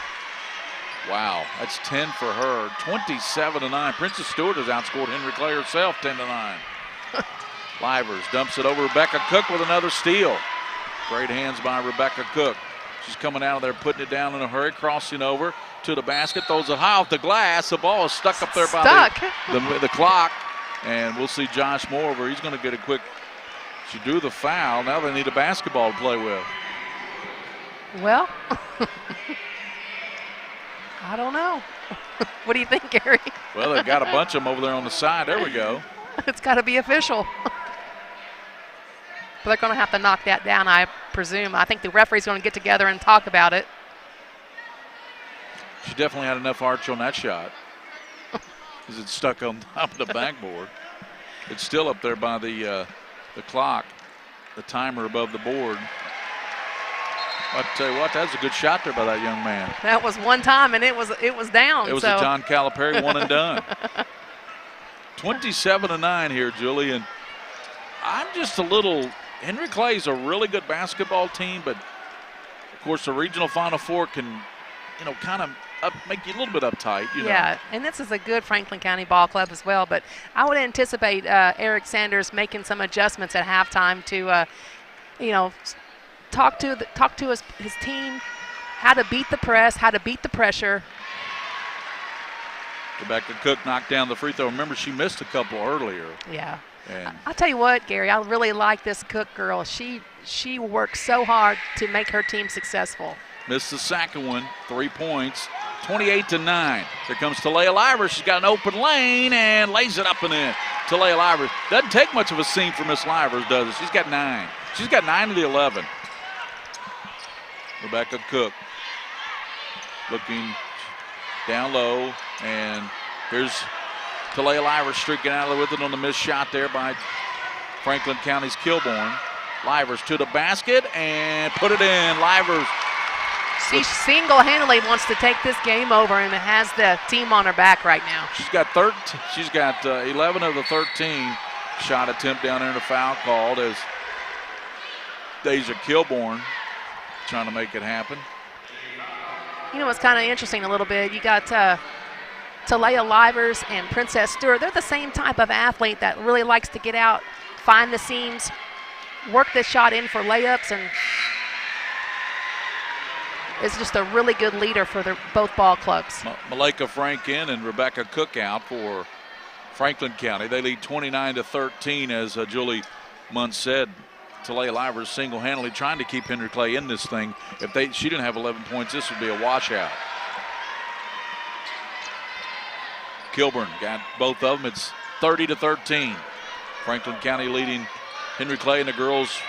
Wow, that's 10 for her. 27-9. Princess Stewart has outscored Henry Clay herself 10-9. Livers dumps it over Rebecca Cook with another steal. Great hands by Rebecca Cook. She's coming out of there, putting it down in a hurry, crossing over to the basket, throws it high off the glass. The ball is stuck up there by the clock. And we'll see Josh Moore over. He's going to get a quick. She drew the foul. Now they need a basketball to play with. Well, I don't know. What do you think, Gary? Well, they've got a bunch of them over there on the side. There we go. It's got to be official. But they're going to have to knock that down, I presume. I think the referee's going to get together and talk about it. She definitely had enough arch on that shot because it's stuck on top of the backboard. It's still up there by the clock, the timer above the board. I'll tell you what, that's a good shot there by that young man. That was one time, and it was down. It was a John Calipari one and done. 27-9 here, Julie, and I'm just a little. Henry Clay's a really good basketball team, but of course the regional Final Four can, kind of make you a little bit uptight. Yeah, and this is a good Franklin County ball club as well. But I would anticipate Eric Sanders making some adjustments at halftime to, talk to his team, how to beat the press, how to beat the pressure. Rebecca Cook knocked down the free throw. Remember, she missed a couple earlier. Yeah. And I'll tell you what, Gary, I really like this Cook girl. She works so hard to make her team successful. Missed the second one, 3 points, 28-9. Here comes Talia Livers. She's got an open lane and lays it up and in. Talia Livers. Doesn't take much of a seam for Miss Livers, does it? She's got 9. She's got 9 of the 11. Rebecca Cook looking down low, and here's Talia Livers streaking out of there with it on the missed shot there by Franklin County's Kilbourne. Livers to the basket and put it in. Livers. She single-handedly wants to take this game over and has the team on her back right now. She's got 11 of the 13 shot attempt down there in the foul called as Deja Kilbourne trying to make it happen. It's kind of interesting a little bit. You got Talia Livers and Princess Stewart. They're the same type of athlete that really likes to get out, find the seams, work the shot in for layups, and is just a really good leader for both ball clubs. Malika Frank in and Rebecca Cook out for Franklin County. They lead 29-13, as Julie Muntz said. Talia Livers single-handedly trying to keep Henry Clay in this thing. If she didn't have 11 points, this would be a washout. Kilbourne got both of them. It's 30-13. Franklin County leading Henry Clay in the girls'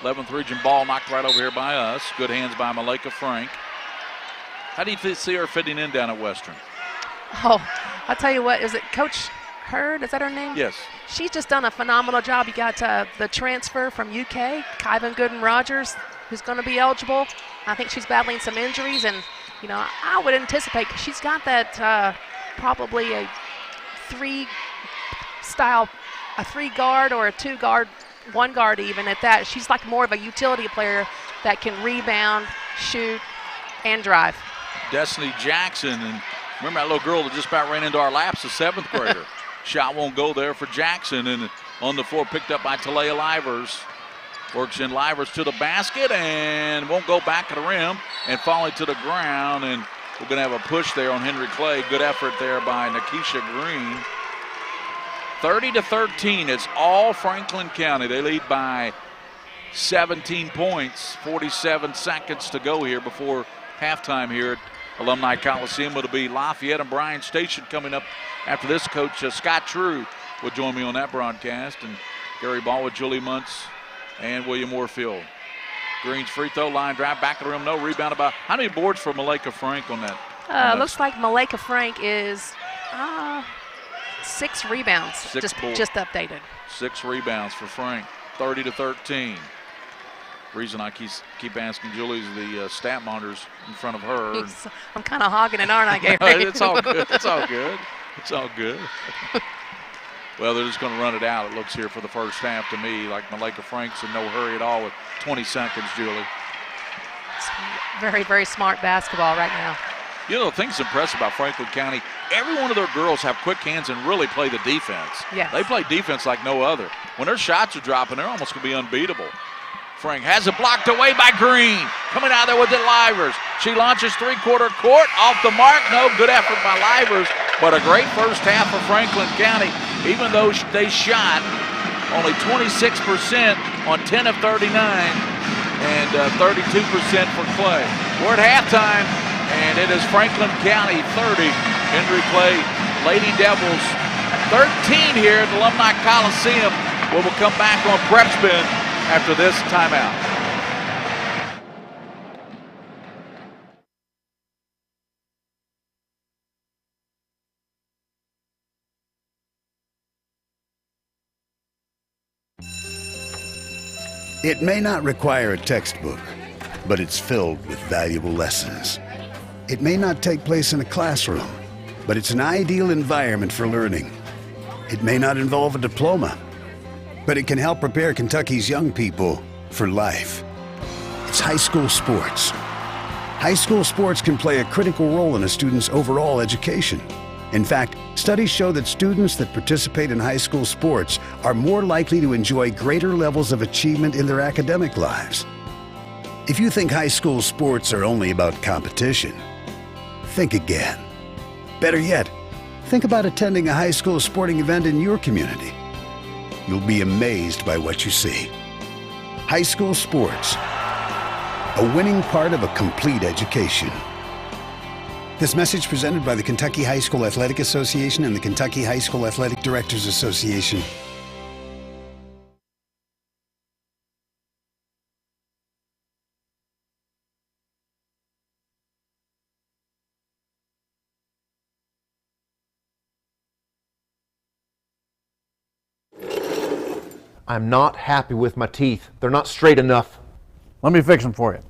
11th region ball, knocked right over here by us. Good hands by Malika Frank. How do you see her fitting in down at Western? Oh, I'll tell you what, is it Coach Hurd? Is that her name? Yes. She's just done a phenomenal job. You got the transfer from UK, Kyvan Gooden-Rogers, who's going to be eligible. I think she's battling some injuries, and, I would anticipate she's got that probably a three-guard or a two-guard, one-guard even at that. She's like more of a utility player that can rebound, shoot, and drive. Destiny Jackson, and remember that little girl that just about ran into our laps, a 7th grader. Shot won't go there for Jackson, and on the floor picked up by Talia Livers. Works in Livers to the basket and won't go back to the rim and falling to the ground, and we're going to have a push there on Henry Clay. Good effort there by Nakisha Green. 30-13, it's all Franklin County. They lead by 17 points, 47 seconds to go here before halftime here at Alumni Coliseum. It'll be Lafayette and Bryan Station coming up after this. Coach Scott True will join me on that broadcast, and Gary Ball with Julie Muntz and William Warfield. Green's free throw line drive, back of the rim, no rebound. About how many boards for Malika Frank on that? Looks like Malika Frank is 6 rebounds. Just updated. 6 rebounds for Frank, 30-13. Reason I keep asking Julie's the stat monitors in front of her. I'm kind of hogging it, aren't I, Gary? It's all good. It's all good. It's all good. Well, they're just going to run it out, it looks here, for the first half to me. Like Malika Frank's in no hurry at all with 20 seconds, Julie. It's very, very smart basketball right now. You know, the thing's impressive about Franklin County, every one of their girls have quick hands and really play the defense. Yes. They play defense like no other. When their shots are dropping, they're almost going to be unbeatable. Frank has it blocked away by Green. Coming out there with it, Livers. She launches three-quarter court, off the mark. No, good effort by Livers, but a great first half for Franklin County, even though they shot only 26% on 10 of 39 and 32% for Clay. We're at halftime, and it is Franklin County 30, Henry Clay Lady Devils 13 here at the Alumni Coliseum. We will come back on PrepSpin after this timeout. It may not require a textbook, but it's filled with valuable lessons. It may not take place in a classroom, but it's an ideal environment for learning. It may not involve a diploma, but it can help prepare Kentucky's young people for life. It's high school sports. High school sports can play a critical role in a student's overall education. In fact, studies show that students that participate in high school sports are more likely to enjoy greater levels of achievement in their academic lives. If you think high school sports are only about competition, think again. Better yet, think about attending a high school sporting event in your community. You'll be amazed by what you see. High school sports, a winning part of a complete education. This message presented by the Kentucky High School Athletic Association and the Kentucky High School Athletic Directors Association. I'm not happy with my teeth. They're not straight enough. Let me fix them for you.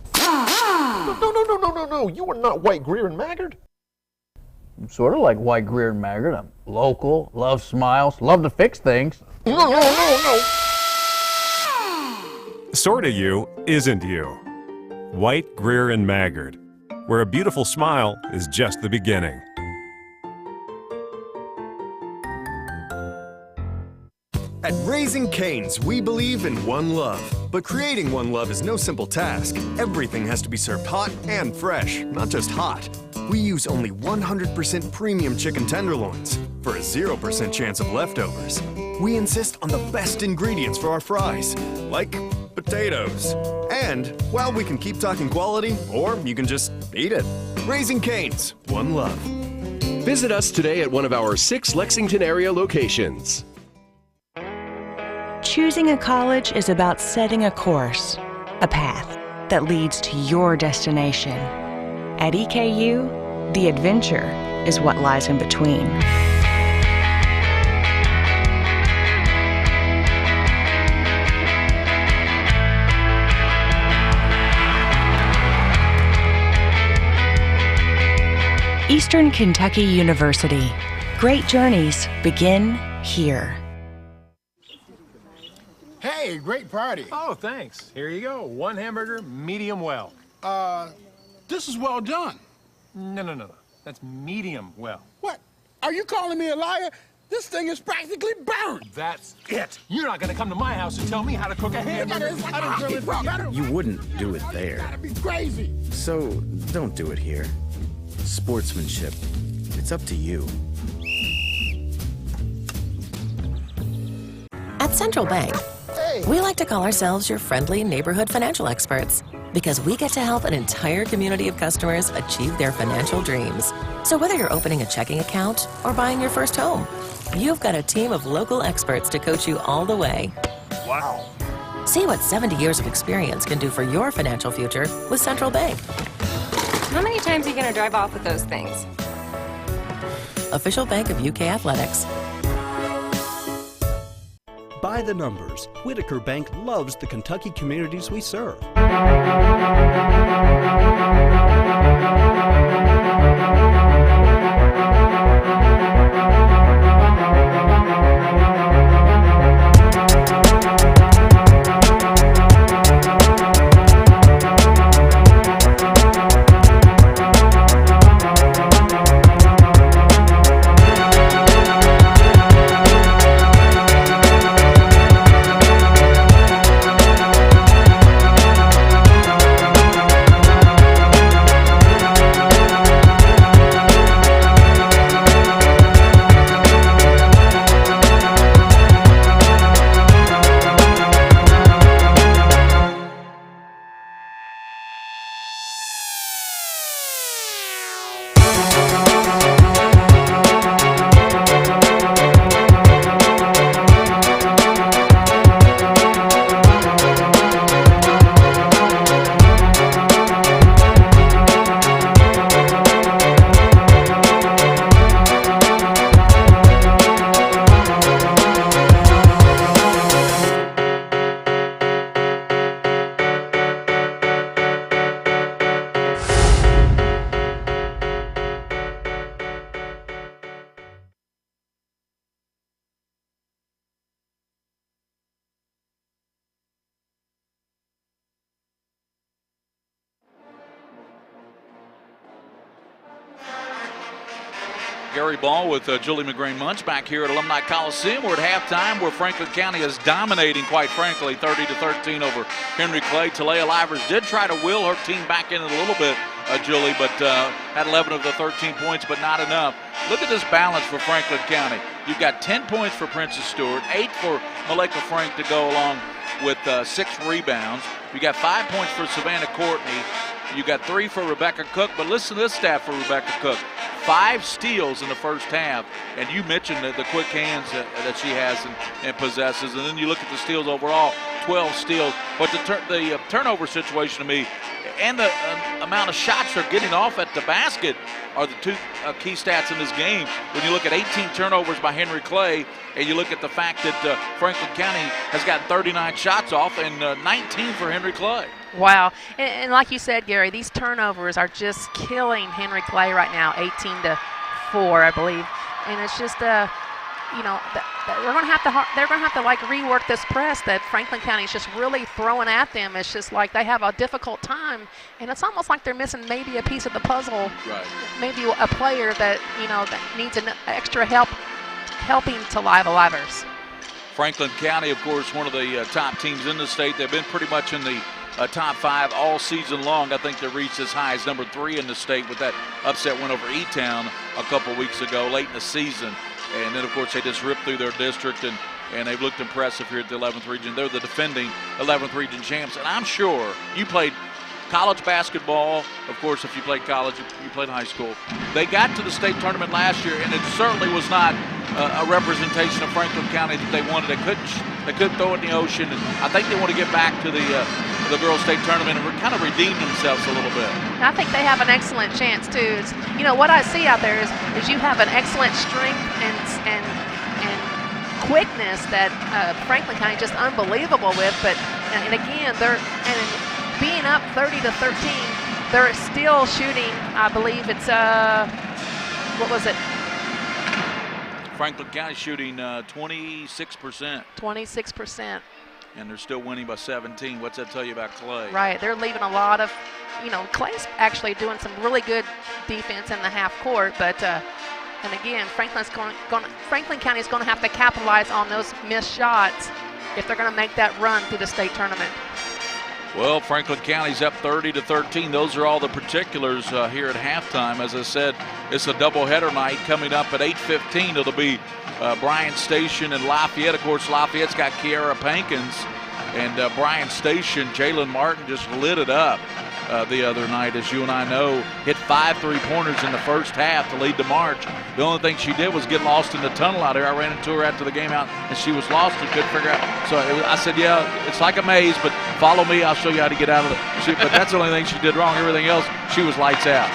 No. You are not White, Greer, and Maggard. I'm sort of like White, Greer, and Maggard. I'm local, love smiles, love to fix things. No. Sorta you isn't you. White, Greer, and Maggard, where a beautiful smile is just the beginning. At Raising Cane's, we believe in one love. But creating one love is no simple task. Everything has to be served hot and fresh, not just hot. We use only 100% premium chicken tenderloins for a 0% chance of leftovers. We insist on the best ingredients for our fries, like potatoes. And, well, we can keep talking quality, or you can just eat it. Raising Cane's, one love. Visit us today at one of our 6 Lexington area locations. Choosing a college is about setting a course, a path that leads to your destination. At EKU, the adventure is what lies in between. Eastern Kentucky University. Great journeys begin here. Hey, great party. Oh, thanks. Here you go. 1 hamburger, medium well. This is well done. No. That's medium well. What? Are you calling me a liar? This thing is practically burned. That's it. You're not gonna come to my house and tell me how to cook a hamburger. You wouldn't do it there. Gotta be crazy. So, don't do it here. Sportsmanship. It's up to you. At Central Bank, we like to call ourselves your friendly neighborhood financial experts because we get to help an entire community of customers achieve their financial dreams. So whether you're opening a checking account or buying your first home, you've got a team of local experts to coach you all the way. Wow. See what 70 years of experience can do for your financial future with Central Bank. How many times are you going to drive off with those things? Official bank of UK Athletics. By the numbers, Whitaker Bank loves the Kentucky communities we serve. Gary Ball with Julie McGrain Munch back here at Alumni Coliseum. We're at halftime where Franklin County is dominating, quite frankly, 30-13 over Henry Clay. Talea Livers did try to will her team back in it a little bit, Julie, but had 11 of the 13 points, but not enough. Look at this balance for Franklin County. You've got 10 points for Princess Stewart, 8 for Malika Frank to go along with 6 rebounds. You got 5 points for Savannah Courtney. You got 3 for Rebecca Cook, but listen to this stat for Rebecca Cook. 5 steals in the first half, and you mentioned the quick hands that she has and possesses, and then you look at the steals overall, 12 steals. But the turnover situation to me and the amount of shots they're getting off at the basket are the two key stats in this game. When you look at 18 turnovers by Henry Clay, and you look at the fact that Franklin County has gotten 39 shots off and 19 for Henry Clay. Wow. And like you said, Gary, these turnovers are just killing Henry Clay right now, 18-4, I believe. And it's just, you know, they're going to have to like rework this press that Franklin County is just really throwing at them. It's just like they have a difficult time, and it's almost like they're missing maybe a piece of the puzzle. Right. Maybe a player that, you know, that needs an extra helping Talea Livers. Franklin County, of course, one of the top teams in the state. They've been pretty much in the top 5 all season long. I think they reached as high as number 3 in the state with that upset win over E-Town a couple weeks ago, late in the season. And then, of course, they just ripped through their district, and they've looked impressive here at the 11th region. They're the defending 11th region champs. And I'm sure you played college basketball. Of course, if you played college, you played high school. They got to the state tournament last year, and it certainly was not a representation of Franklin County that they wanted. They couldn't throw it in the ocean. And I think they want to get back to the girls' state tournament and kind of redeem themselves a little bit. I think they have an excellent chance too. It's, you know, what I see out there is you have an excellent strength and quickness that Franklin County just unbelievable with. But and again, being up 30-13, they're still shooting. I believe it's what was it? Franklin County shooting 26%. 26%. And they're still winning by 17. What's that tell you about Clay? Right, they're leaving a lot of, you know, Clay's actually doing some really good defense in the half court, but and again, Franklin County is going to have to capitalize on those missed shots if they're going to make that run through the state tournament. Well, Franklin County's up 30-13. Those are all the particulars here at halftime. As I said, it's a doubleheader night coming up at 8:15. It'll be Bryan Station and Lafayette. Of course, Lafayette's got Kiara Pankins, and Bryan Station, Jalen Martin just lit it up. the other night, as you and I know, hit 5 3-pointers in the first half to lead the march. The only thing she did was get lost in the tunnel out there. I ran into her after the game out, and she was lost and couldn't figure out. So I said, yeah, it's like a maze, but follow me. I'll show you how to get out of it. But that's the only thing she did wrong. Everything else, she was lights out.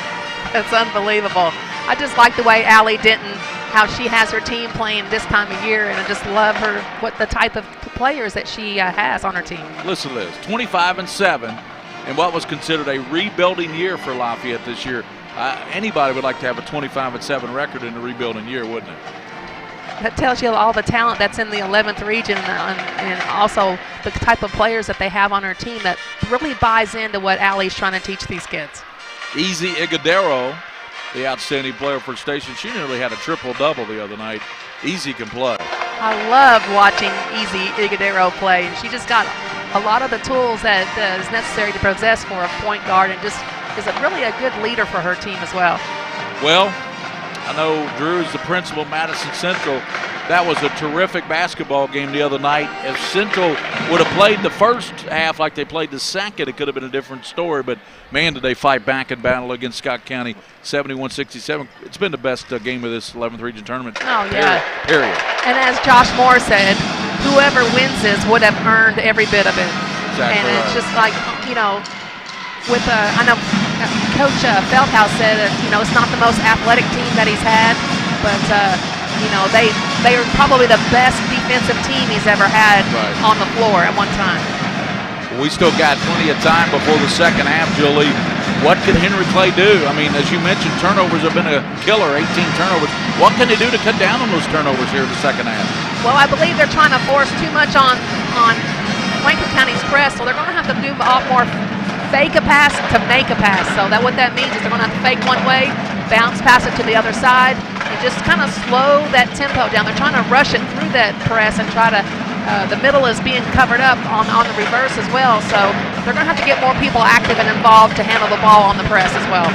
That's unbelievable. I just like the way Allie Denton, how she has her team playing this time of year, and I just love her, what the type of players that she has on her team. Listen to this, 25-7 in what was considered a rebuilding year for Lafayette this year. Anybody would like to have a 25-7 record in a rebuilding year, wouldn't it? That tells you all the talent that's in the 11th region, and also the type of players that they have on her team that really buys into what Allie's trying to teach these kids. Easy Igadero, the outstanding player for station. She nearly had a triple-double the other night. Easy can play. I love watching Easy Igadero play. She just got a lot of the tools that is necessary to possess for a point guard, and just is really a good leader for her team as well. Well, I know Drew is the principal of Madison Central. That was a terrific basketball game the other night. If Central would have played the first half like they played the second, it could have been a different story. But, man, did they fight back and battle against Scott County, 71-67. It's been the best game of this 11th region tournament. Oh, yeah. Period. And as Josh Moore said, whoever wins this would have earned every bit of it. Exactly. And it's just like, you know, with I know Coach Feldhouse said that, you know, it's not the most athletic team that he's had, but you know, they are probably the best defensive team he's ever had on the floor at one time. Well, we still got plenty of time before the second half, Julie. What can Henry Clay do? I mean, as you mentioned, turnovers have been a killer, 18 turnovers. What can they do to cut down on those turnovers here in the second half? Well, I believe they're trying to force too much on Franklin County's press, so they're going to have to do a lot more fake a pass to make a pass. So what that means is they're going to have to fake one way, bounce pass it to the other side, and just kind of slow that tempo down. They're trying to rush it through that press and try to, the middle is being covered up on the reverse as well. So they're going to have to get more people active and involved to handle the ball on the press as well.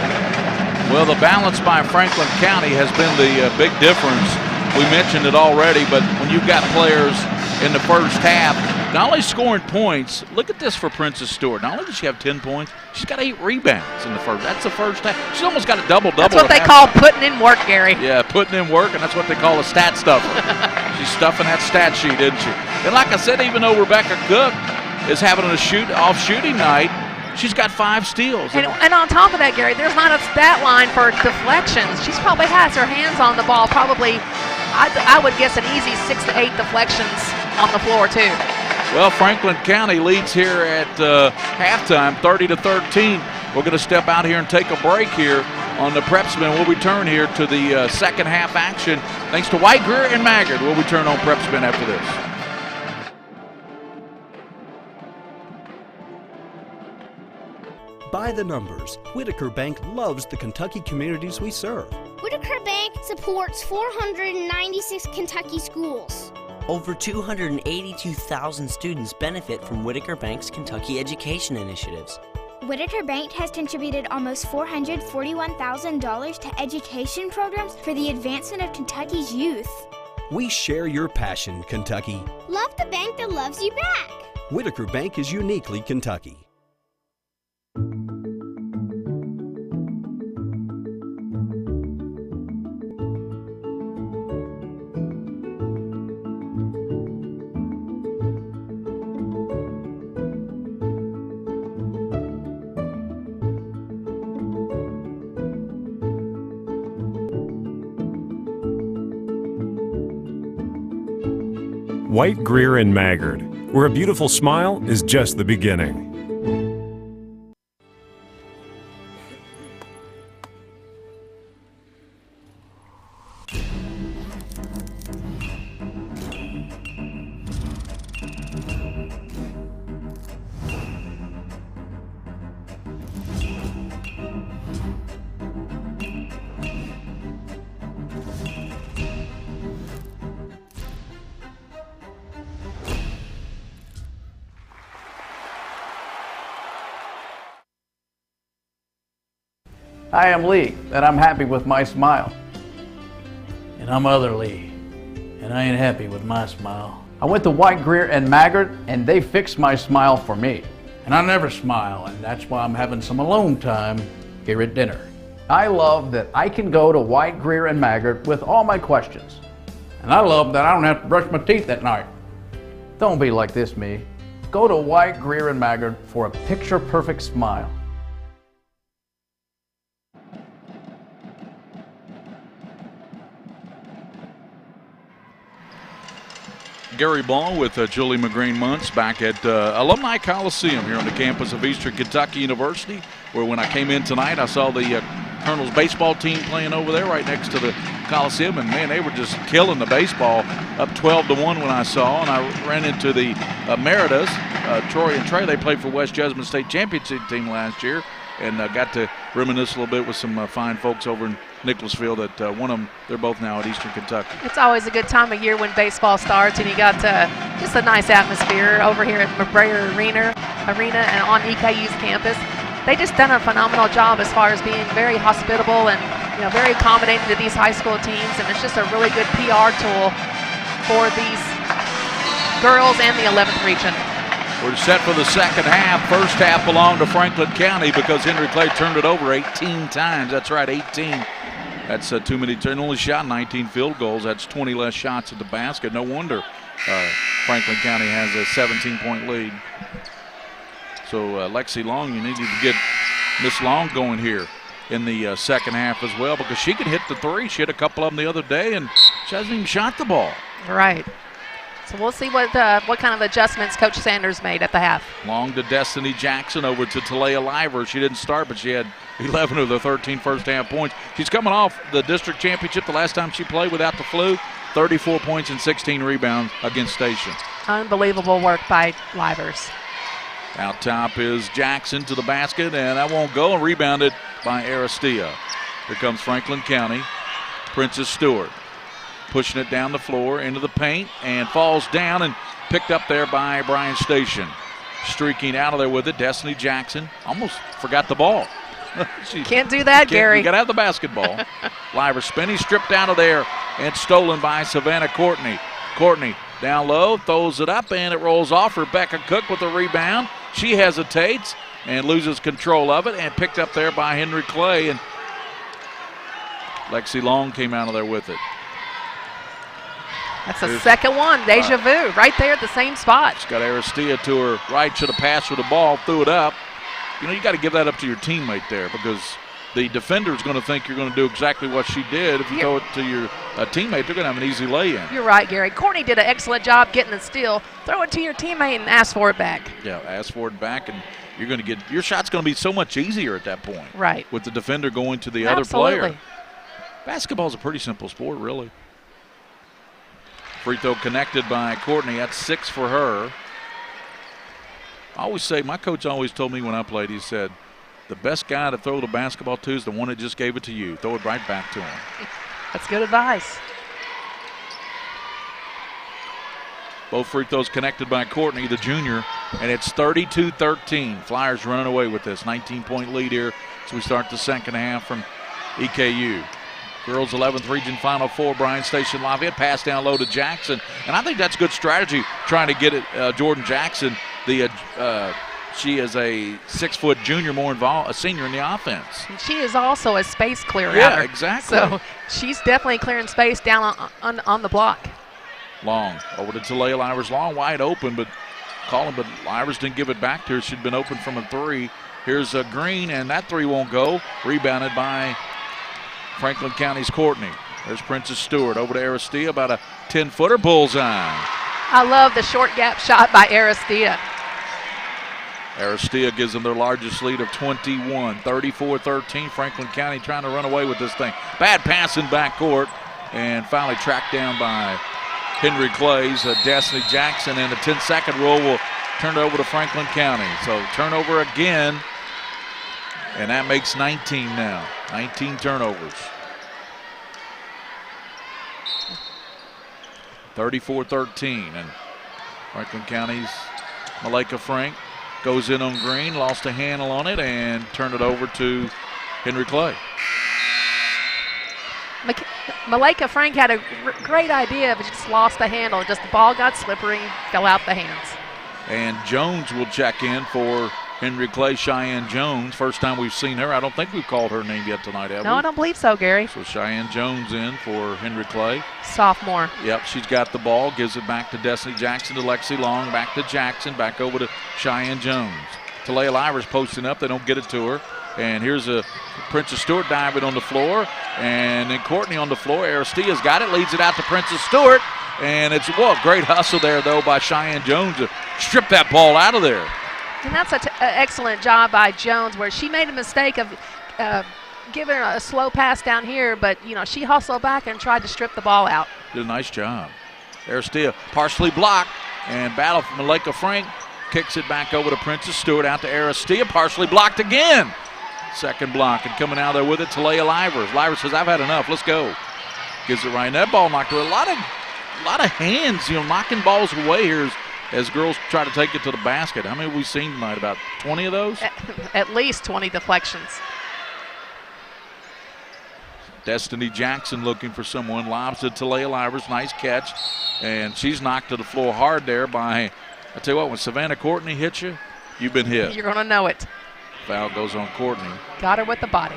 Well, the balance by Franklin County has been the big difference. We mentioned it already, but when you've got players in the first half not only scoring points, look at this for Princess Stewart. Not only does she have 10 points, she's got 8 rebounds in the first. That's the first half. She's almost got a double-double. That's what they call putting in work, Gary. Yeah, putting in work, and that's what they call a stat stuffer. She's stuffing that stat sheet, isn't she? And like I said, even though Rebecca Cook is having a off shooting night, she's got 5 steals. And on top of that, Gary, there's not a stat line for deflections. She probably has her hands on the ball, probably, I would guess, an easy 6 to 8 deflections on the floor, too. Well, Franklin County leads here at halftime, 30-13. We're going to step out here and take a break here on the PrepSpin. We'll return here to the second half action. Thanks to White, Greer, and Maggard. We'll return on PrepSpin after this. By the numbers, Whitaker Bank loves the Kentucky communities we serve. Whitaker Bank supports 496 Kentucky schools. Over 282,000 students benefit from Whitaker Bank's Kentucky education initiatives. Whitaker Bank has contributed almost $441,000 to education programs for the advancement of Kentucky's youth. We share your passion, Kentucky. Love the bank that loves you back. Whitaker Bank is uniquely Kentucky. White, Greer, and Maggard, where a beautiful smile is just the beginning. I am Lee, and I'm happy with my smile. And I'm other Lee, and I ain't happy with my smile. I went to White, Greer, and Maggard, and they fixed my smile for me. And I never smile, and that's why I'm having some alone time here at dinner. I love that I can go to White, Greer, and Maggard with all my questions. And I love that I don't have to brush my teeth at night. Don't be like this, me. Go to White, Greer, and Maggard for a picture-perfect smile. Gary Ball with Julie McGreen-Muntz back at Alumni Coliseum here on the campus of Eastern Kentucky University, where when I came in tonight, I saw the Colonel's baseball team playing over there right next to the Coliseum, and man, they were just killing the baseball, up 12-1 when I saw, and I ran into the Meridas, Troy and Trey. They played for West Jessamine State Championship team last year, and got to reminisce a little bit with some fine folks over in Nicholasville. That one of them, they're both now at Eastern Kentucky. It's always a good time of year when baseball starts, and you got just a nice atmosphere over here at McBrayer Arena and on EKU's campus. They just done a phenomenal job as far as being very hospitable and very accommodating to these high school teams, and it's just a really good PR tool for these girls and the 11th region. We're set for the second half. First half belonged to Franklin County because Henry Clay turned it over 18 times. That's right, 18. That's too many. Only shot 19 field goals. That's 20 less shots at the basket. No wonder Franklin County has a 17-point lead. So Lexi Long, you need to get Miss Long going here in the second half as well, because she can hit the three. She hit a couple of them the other day, and she hasn't even shot the ball. Right. So we'll see what kind of adjustments Coach Sanders made at the half. Long to Destiny Jackson, over to Talia Liver. She didn't start, but she had 11 of the 13 first half points. She's coming off the district championship the last time she played without the flu. 34 points and 16 rebounds against Station. Unbelievable work by Livers. Out top is Jackson to the basket, and that won't go. Rebounded by Aristia. Here comes Franklin County. Princess Stewart pushing it down the floor into the paint, and falls down and picked up there by Brian Station. Streaking out of there with it, Destiny Jackson. Almost forgot the ball. Can't do that, Gary. You got to have the basketball. Liver spinning, stripped out of there, and stolen by Savannah Courtney. Courtney down low, throws it up, and it rolls off. Rebecca Cook with the rebound. She hesitates and loses control of it, and picked up there by Henry Clay, and Lexi Long came out of there with it. That's a second one, deja vu, right there at the same spot. She's got Aristia to her right, should have passed with the ball, threw it up. You got to give that up to your teammate there, because the defender is going to think you're going to do exactly what she did. If you throw it to your teammate, they're going to have an easy lay-in. You're right, Gary. Courtney did an excellent job getting the steal. Throw it to your teammate and ask for it back. Yeah, ask for it back, and you're going to get your shot's going to be so much easier at that point. Right. With the defender going to the other player. Basketball's a pretty simple sport, really. Free throw connected by Courtney. That's 6 for her. I always say, my coach always told me when I played, he said, the best guy to throw the basketball to is the one that just gave it to you. Throw it right back to him. That's good advice. Both free throws connected by Courtney, the junior, and it's 32-13. Flyers running away with this 19-point lead here as we start the second half from EKU. Girls 11th region Final Four, Bryan Station Lafayette, pass down low to Jackson. And I think that's good strategy, trying to get it Jordan Jackson. She is a 6-foot junior, more involved, a senior in the offense. She is also a space clearer. Yeah, exactly. So she's definitely clearing space down on the block. Long over to Talia Livers. Long wide open, but Livers didn't give it back to her. She'd been open from a three. Here's Green, and that three won't go. Rebounded by Franklin County's Courtney. There's Princess Stewart over to Aristia, about a 10-footer bullseye. I love the short gap shot by Aristia. Aristia gives them their largest lead of 21, 34-13. Franklin County trying to run away with this thing. Bad pass in backcourt, and finally tracked down by Henry Clay's Destiny Jackson, and the 10-second rule will turn it over to Franklin County. So turnover again, and that makes 19 now. 19 turnovers. 34-13, and Franklin County's Malika Frank goes in on Green, lost a handle on it, and turned it over to Henry Clay. Malika Frank had a great idea, but just lost the handle. Just the ball got slippery, fell out the hands. And Jones will check in for Henry Clay. Cheyenne Jones, first time we've seen her. I don't think we've called her name yet tonight, have we? No, I don't believe so, Gary. So Cheyenne Jones in for Henry Clay. Sophomore. Yep, she's got the ball, gives it back to Destiny Jackson, to Lexi Long, back to Jackson, back over to Cheyenne Jones. Talia Livers posting up, they don't get it to her. And here's a Princess Stewart diving on the floor, and then Courtney on the floor. Aristea's got it, leads it out to Princess Stewart, and it's, well, great hustle there, though, by Cheyenne Jones to strip that ball out of there. And that's an excellent job by Jones, where she made a mistake of giving her a slow pass down here, but, you know, she hustled back and tried to strip the ball out. Did a nice job. Aristea partially blocked, and battle for Malika Frank kicks it back over to Princess Stewart, out to Aristea, partially blocked again. Second block, and coming out there with it, Talia Livers. Livers says, I've had enough, let's go. Gives it right, and that ball knocked away. A lot of hands, you know, knocking balls away here as girls try to take it to the basket. How many have we seen tonight? About 20 of those? At least 20 deflections. Destiny Jackson looking for someone, lobs to Talia Livers, nice catch, and she's knocked to the floor hard there by, I tell you what, when Savannah Courtney hits you, you've been hit. You're going to know it. Foul goes on Courtney. Got her with the body.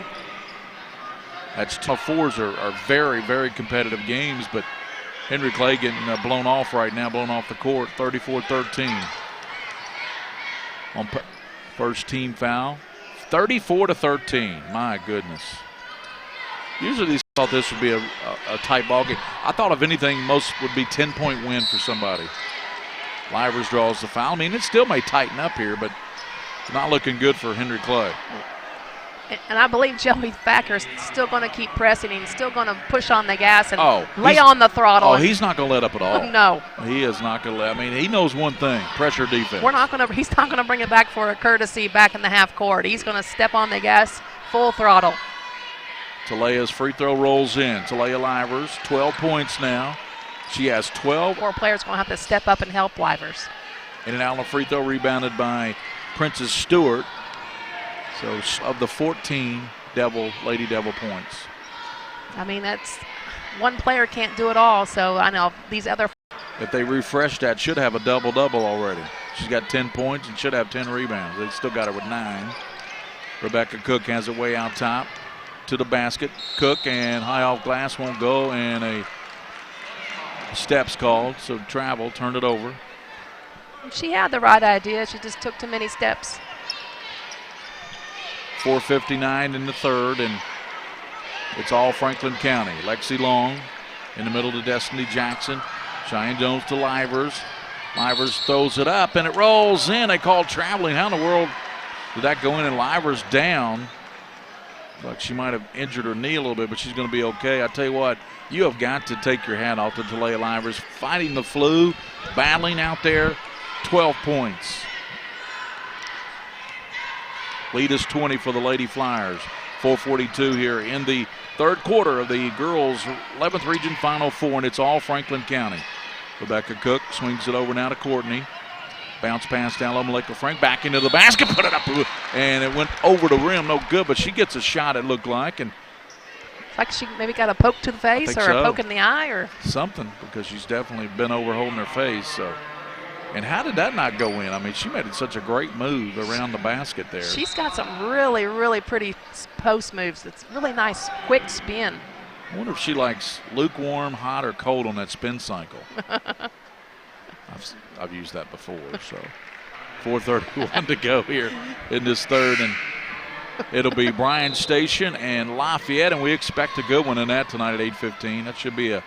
That's tough. Fours are very, very competitive games, but Henry Clay getting blown off right now, blown off the court, 34-13. On first team foul, 34-13. My goodness. Usually these thought this would be a tight ball game. I thought if anything, most would be 10-point win for somebody. Livers draws the foul. I mean, it still may tighten up here, but not looking good for Henry Clay. And I believe Joey Thacker's still going to keep pressing. He's still going to push on the gas and lay on the throttle. Oh, he's not going to let up at all. No. He is not going to let. I mean, he knows one thing, pressure defense. He's not going to bring it back for a courtesy back in the half court. He's going to step on the gas full throttle. Talia's free throw rolls in. Talia Livers, 12 points now. She has 12. 4 players going to have to step up and help Livers. In and out on a free throw, rebounded by Princess Stewart. So of the 14 Lady Devil points. I mean, that's one player can't do it all, so I know these other. If they refresh that, should have a double-double already. She's got 10 points and should have 10 rebounds. They still got her with 9. Rebecca Cook has it way out top to the basket. Cook, and high off glass won't go, and a steps called, so travel, turned it over. She had the right idea. She just took too many steps. 4:59 in the third, and it's all Franklin County. Lexi Long in the middle to Destiny Jackson. Cheyenne Jones to Livers. Livers throws it up, and it rolls in. They call traveling. How in the world did that go in? And Livers down. Like she might have injured her knee a little bit, but she's going to be okay. I tell you what, you have got to take your hat off to Talia Livers. Fighting the flu, battling out there, 12 points. Lead is 20 for the Lady Flyers. 4:42 here in the third quarter of the girls' 11th Region Final Four, and it's all Franklin County. Rebecca Cook swings it over now to Courtney. Bounce pass down low, Malika Frank back into the basket, put it up, and it went over the rim, no good, but she gets a shot, it looked like. And like she maybe got a poke to the face or a poke in the eye or something, because she's definitely been over holding her face. So. And how did that not go in? I mean, she made such a great move around the basket there. She's got some really, really pretty post moves. It's really nice, quick spin. I wonder if she likes lukewarm, hot, or cold on that spin cycle. I've used that before. So 4:31 to go here in this third, and it'll be Bryan Station and Lafayette, and we expect a good one in that tonight at 8:15. That should be an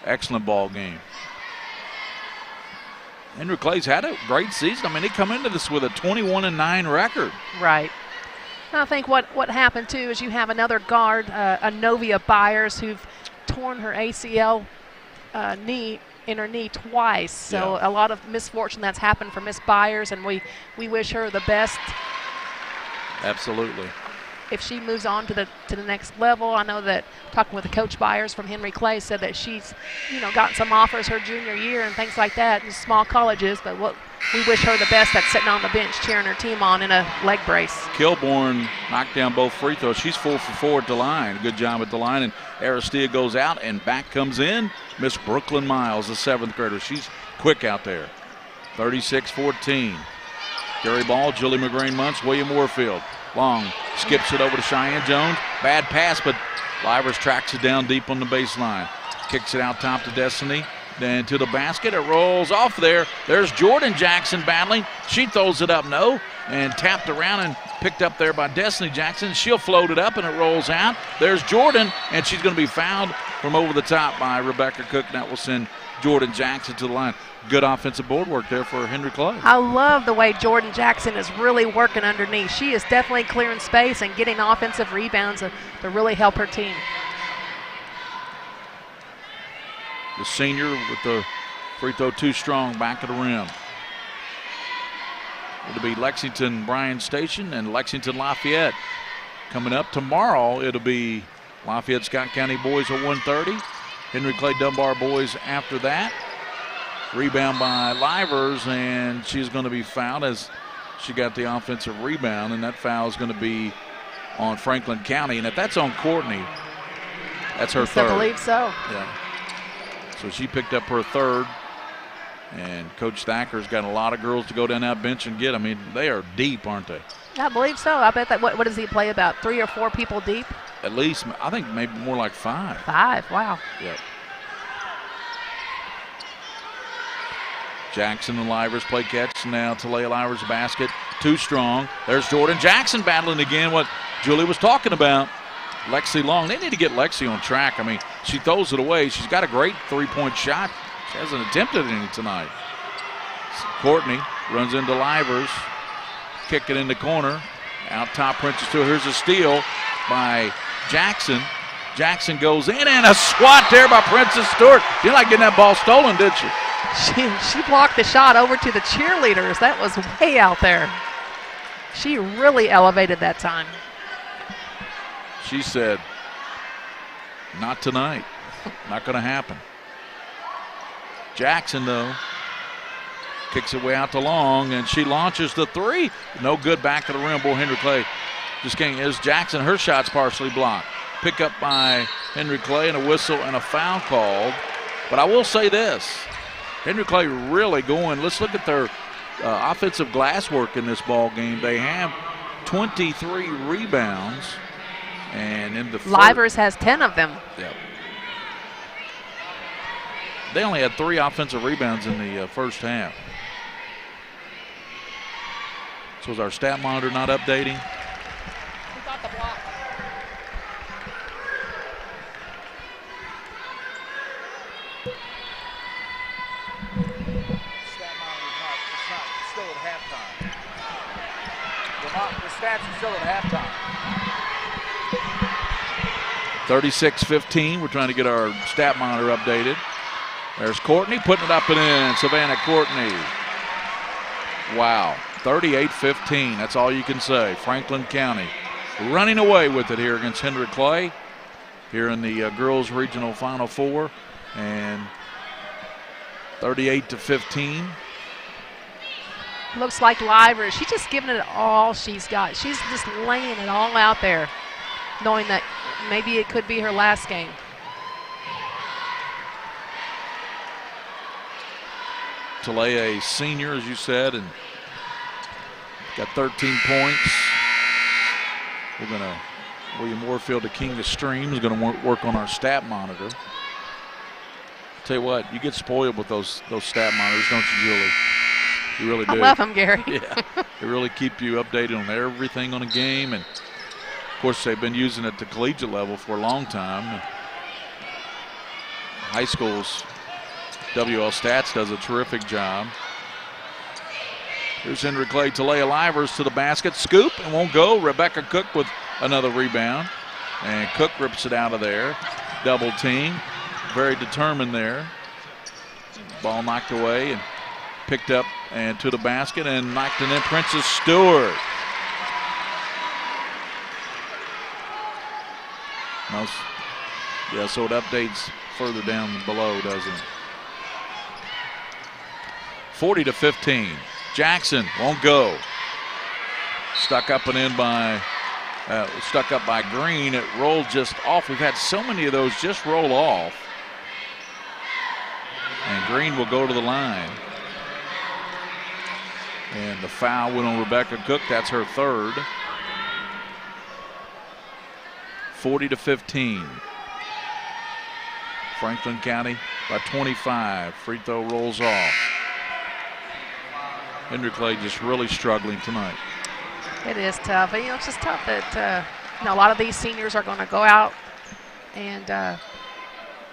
excellent ball game. Henry Clay's had a great season. I mean, they come into this with a 21-9 record. Right. I think what happened, too, is you have another guard, Novia Byers, who've torn her ACL knee twice. So a lot of misfortune that's happened for Miss Byers, and we wish her the best. Absolutely. If she moves on to the next level, I know that talking with the coach Byers from Henry Clay said that she's, gotten some offers her junior year and things like that in small colleges, but we wish her the best. That's sitting on the bench cheering her team on in a leg brace. Kilborn knocked down both free throws. She's 4 for 4 at the line. Good job at the line, and Aristea goes out, and back comes in Miss Brooklyn Miles, the 7th grader. She's quick out there. 36-14. Gary Ball, Julie McGrain-Muntz, William Warfield. Long skips it over to Cheyenne Jones. Bad pass, but Livers tracks it down deep on the baseline. Kicks it out top to Destiny. Then to the basket. It rolls off there. There's Jordan Jackson battling. She throws it up, no, and tapped around and picked up there by Destiny Jackson. She'll float it up and it rolls out. There's Jordan, and she's going to be fouled from over the top by Rebecca Cook. That will send Jordan Jackson to the line. Good offensive board work there for Henry Clay. I love the way Jordan Jackson is really working underneath. She is definitely clearing space and getting offensive rebounds to really help her team. The senior with the free throw too strong back of the rim. It'll be Lexington Bryan Station and Lexington Lafayette. Coming up tomorrow, it'll be Lafayette Scott County boys at 1:30. Henry Clay Dunbar boys after that. Rebound by Livers, and she's going to be fouled as she got the offensive rebound, and that foul is going to be on Franklin County. And if that's on Courtney, that's her third. I believe so. Yeah. So she picked up her third, and Coach Thacker's got a lot of girls to go down that bench and get. I mean, they are deep, aren't they? I believe so. I bet that. What does he play, about 3 or 4 people deep? At least, I think maybe more like 5. 5, wow. Yep. Jackson and Livers play catch now. Talia Livers basket, too strong. There's Jordan Jackson battling again, what Julie was talking about. Lexi Long, they need to get Lexi on track. I mean, she throws it away. She's got a great three-point shot. She hasn't attempted any tonight. Courtney runs into Livers. Kick it in the corner. Out top, Princess Stewart. Here's a steal by Jackson. Jackson goes in, and a swat there by Princess Stewart. You didn't like getting that ball stolen, did you? She blocked the shot over to the cheerleaders. That was way out there. She really elevated that time. She said, not tonight. Not going to happen. Jackson, though, kicks it way out to Long, and she launches the three. No good back of the rim. Boy, Henry Clay just can't. As Jackson, her shot's partially blocked. Pick up by Henry Clay, and a whistle and a foul called. But I will say this. Henry Clay really going. Let's look at their offensive glass work in this ball game. They have 23 rebounds. And in the Livers has 10 of them. Yep. They only had 3 offensive rebounds in the first half. So is our stat monitor not updating? Who got the block? Stat monitor it's still at halftime. The stats are still at halftime. 36-15. We're trying to get our stat monitor updated. There's Courtney putting it up and in. Savannah Courtney. Wow. 38-15. That's all you can say. Franklin County running away with it here against Henry Clay here in the girls regional Final Four. And 38-15. Looks like Livers. She's just giving it all she's got. She's just laying it all out there, knowing that maybe it could be her last game. Talia, a senior, as you said, and got 13 points. We're going to, William Warfield, the king of stream, is going to work on our stat monitor. Tell you what, you get spoiled with those stat monitors, don't you, Julie? You really do. I love them, Gary. Yeah, they really keep you updated on everything on a game, and of course they've been using it at the collegiate level for a long time. High schools, WL Stats does a terrific job. Here's Henry Clay. Talia Livers to the basket. Scoop and won't go. Rebecca Cook with another rebound. And Cook rips it out of there. Double team. Very determined there. Ball knocked away and picked up and to the basket and knocked it in. Princess Stewart. Yeah, so it updates further down below, doesn't it? 40-15. Jackson won't go. Stuck up and in by Green. It rolled just off. We've had so many of those just roll off. And Green will go to the line. And the foul went on Rebecca Cook. That's her third. 40-15. Franklin County by 25. Free throw rolls off. Henry Clay just really struggling tonight. It is tough. You know, it's just tough that a lot of these seniors are going to go out, and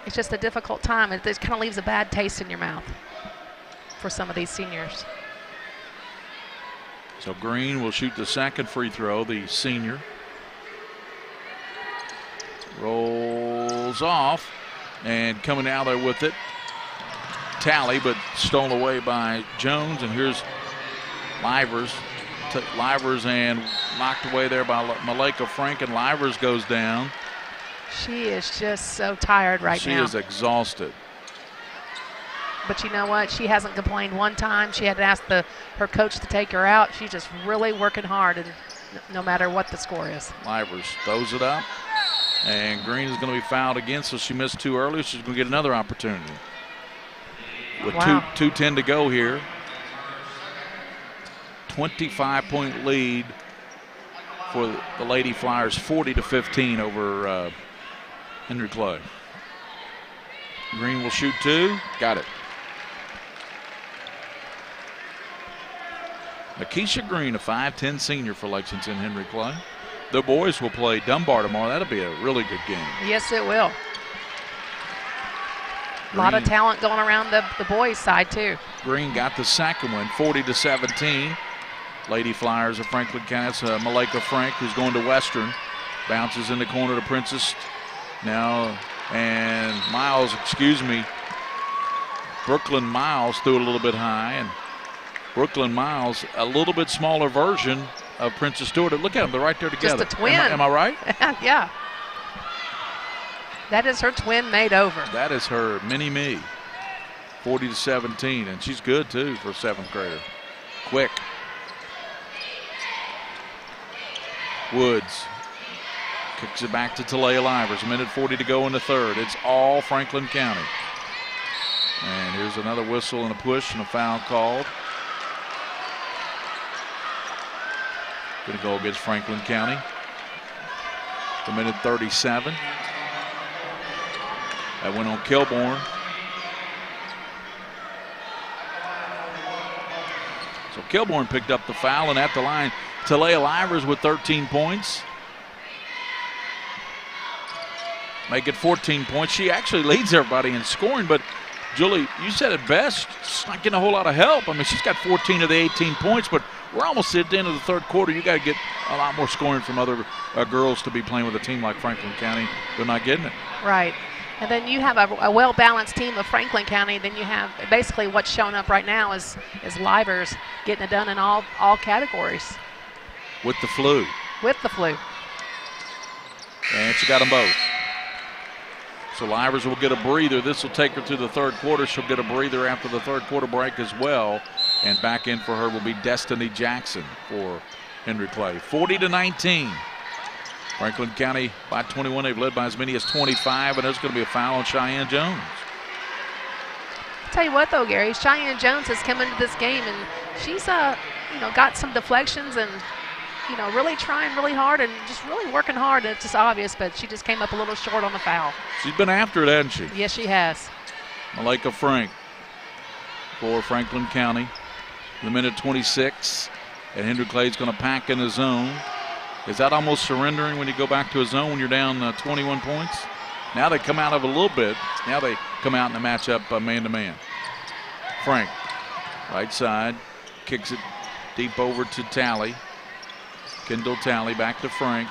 it's just a difficult time. It kind of leaves a bad taste in your mouth for some of these seniors. So Green will shoot the second free throw, the senior. Rolls off, and coming out there with it, Talley, but stolen away by Jones. And here's Livers. Livers and knocked away there by Malika Frank, and Livers goes down. She is just so tired right now. She is exhausted. But you know what? She hasn't complained one time. She had to ask her coach to take her out. She's just really working hard, and no matter what the score is. Livers throws it up, and Green is going to be fouled again, so she missed two earlier. She's going to get another opportunity. With 2:10 to go here. 25-point lead for the Lady Flyers, 40-15 over Henry Clay. Green will shoot two. Got it. Akeisha Green, a 5'10 senior for Lexington Henry Clay. The boys will play Dunbar tomorrow. That'll be a really good game. Yes, it will. A lot of talent going around the boys' side, too. Green got the second one, 40-17. Lady Flyers of Franklin County. It's Malika Frank, who's going to Western. Bounces in the corner to Princess. Now, and Miles, Brooklyn Miles threw it a little bit high, and Brooklyn Miles, a little bit smaller version of Princess Stewart. Look at them, they're right there together. Just a twin. Am I right? Yeah. That is her twin made over. That is her mini-me. 40-17, and she's good, too, for a 7th grader. Quick. Woods kicks it back to Talia Livers. 1:40 to go in the third. It's all Franklin County. And here's another whistle and a push and a foul called. Going to go against Franklin County. 1:37. That went on Kilborn. So Kilborn picked up the foul, and at the line, Talia Livers with 13 points. Make it 14 points. She actually leads everybody in scoring, but Julie, you said it best. It's not getting a whole lot of help. I mean, she's got 14 of the 18 points, but we're almost at the end of the third quarter. You got to get a lot more scoring from other girls to be playing with a team like Franklin County. They're not getting it. Right. And then you have a well-balanced team of Franklin County. Then you have basically what's showing up right now is Livers getting it done in all categories. With the flu. With the flu. And she got them both. So Livers will get a breather. This will take her to the third quarter. She'll get a breather after the third quarter break as well. And back in for her will be Destiny Jackson for Henry Clay. 40-19. Franklin County by 21. They've led by as many as 25, and there's going to be a foul on Cheyenne Jones. Tell you what, though, Gary, Cheyenne Jones has come into this game, and she's got some deflections and really trying really hard and just really working hard. It's just obvious, but she just came up a little short on the foul. She's been after it, hasn't she? Yes, she has. Malika Frank for Franklin County. 1:26, and Henry Clay's going to pack in the zone. Is that almost surrendering when you go back to a zone when you're down 21 points? Now they come out of a little bit. Now they come out in the matchup man-to-man. Frank, right side, kicks it deep over to Talley. Kendall Talley back to Frank.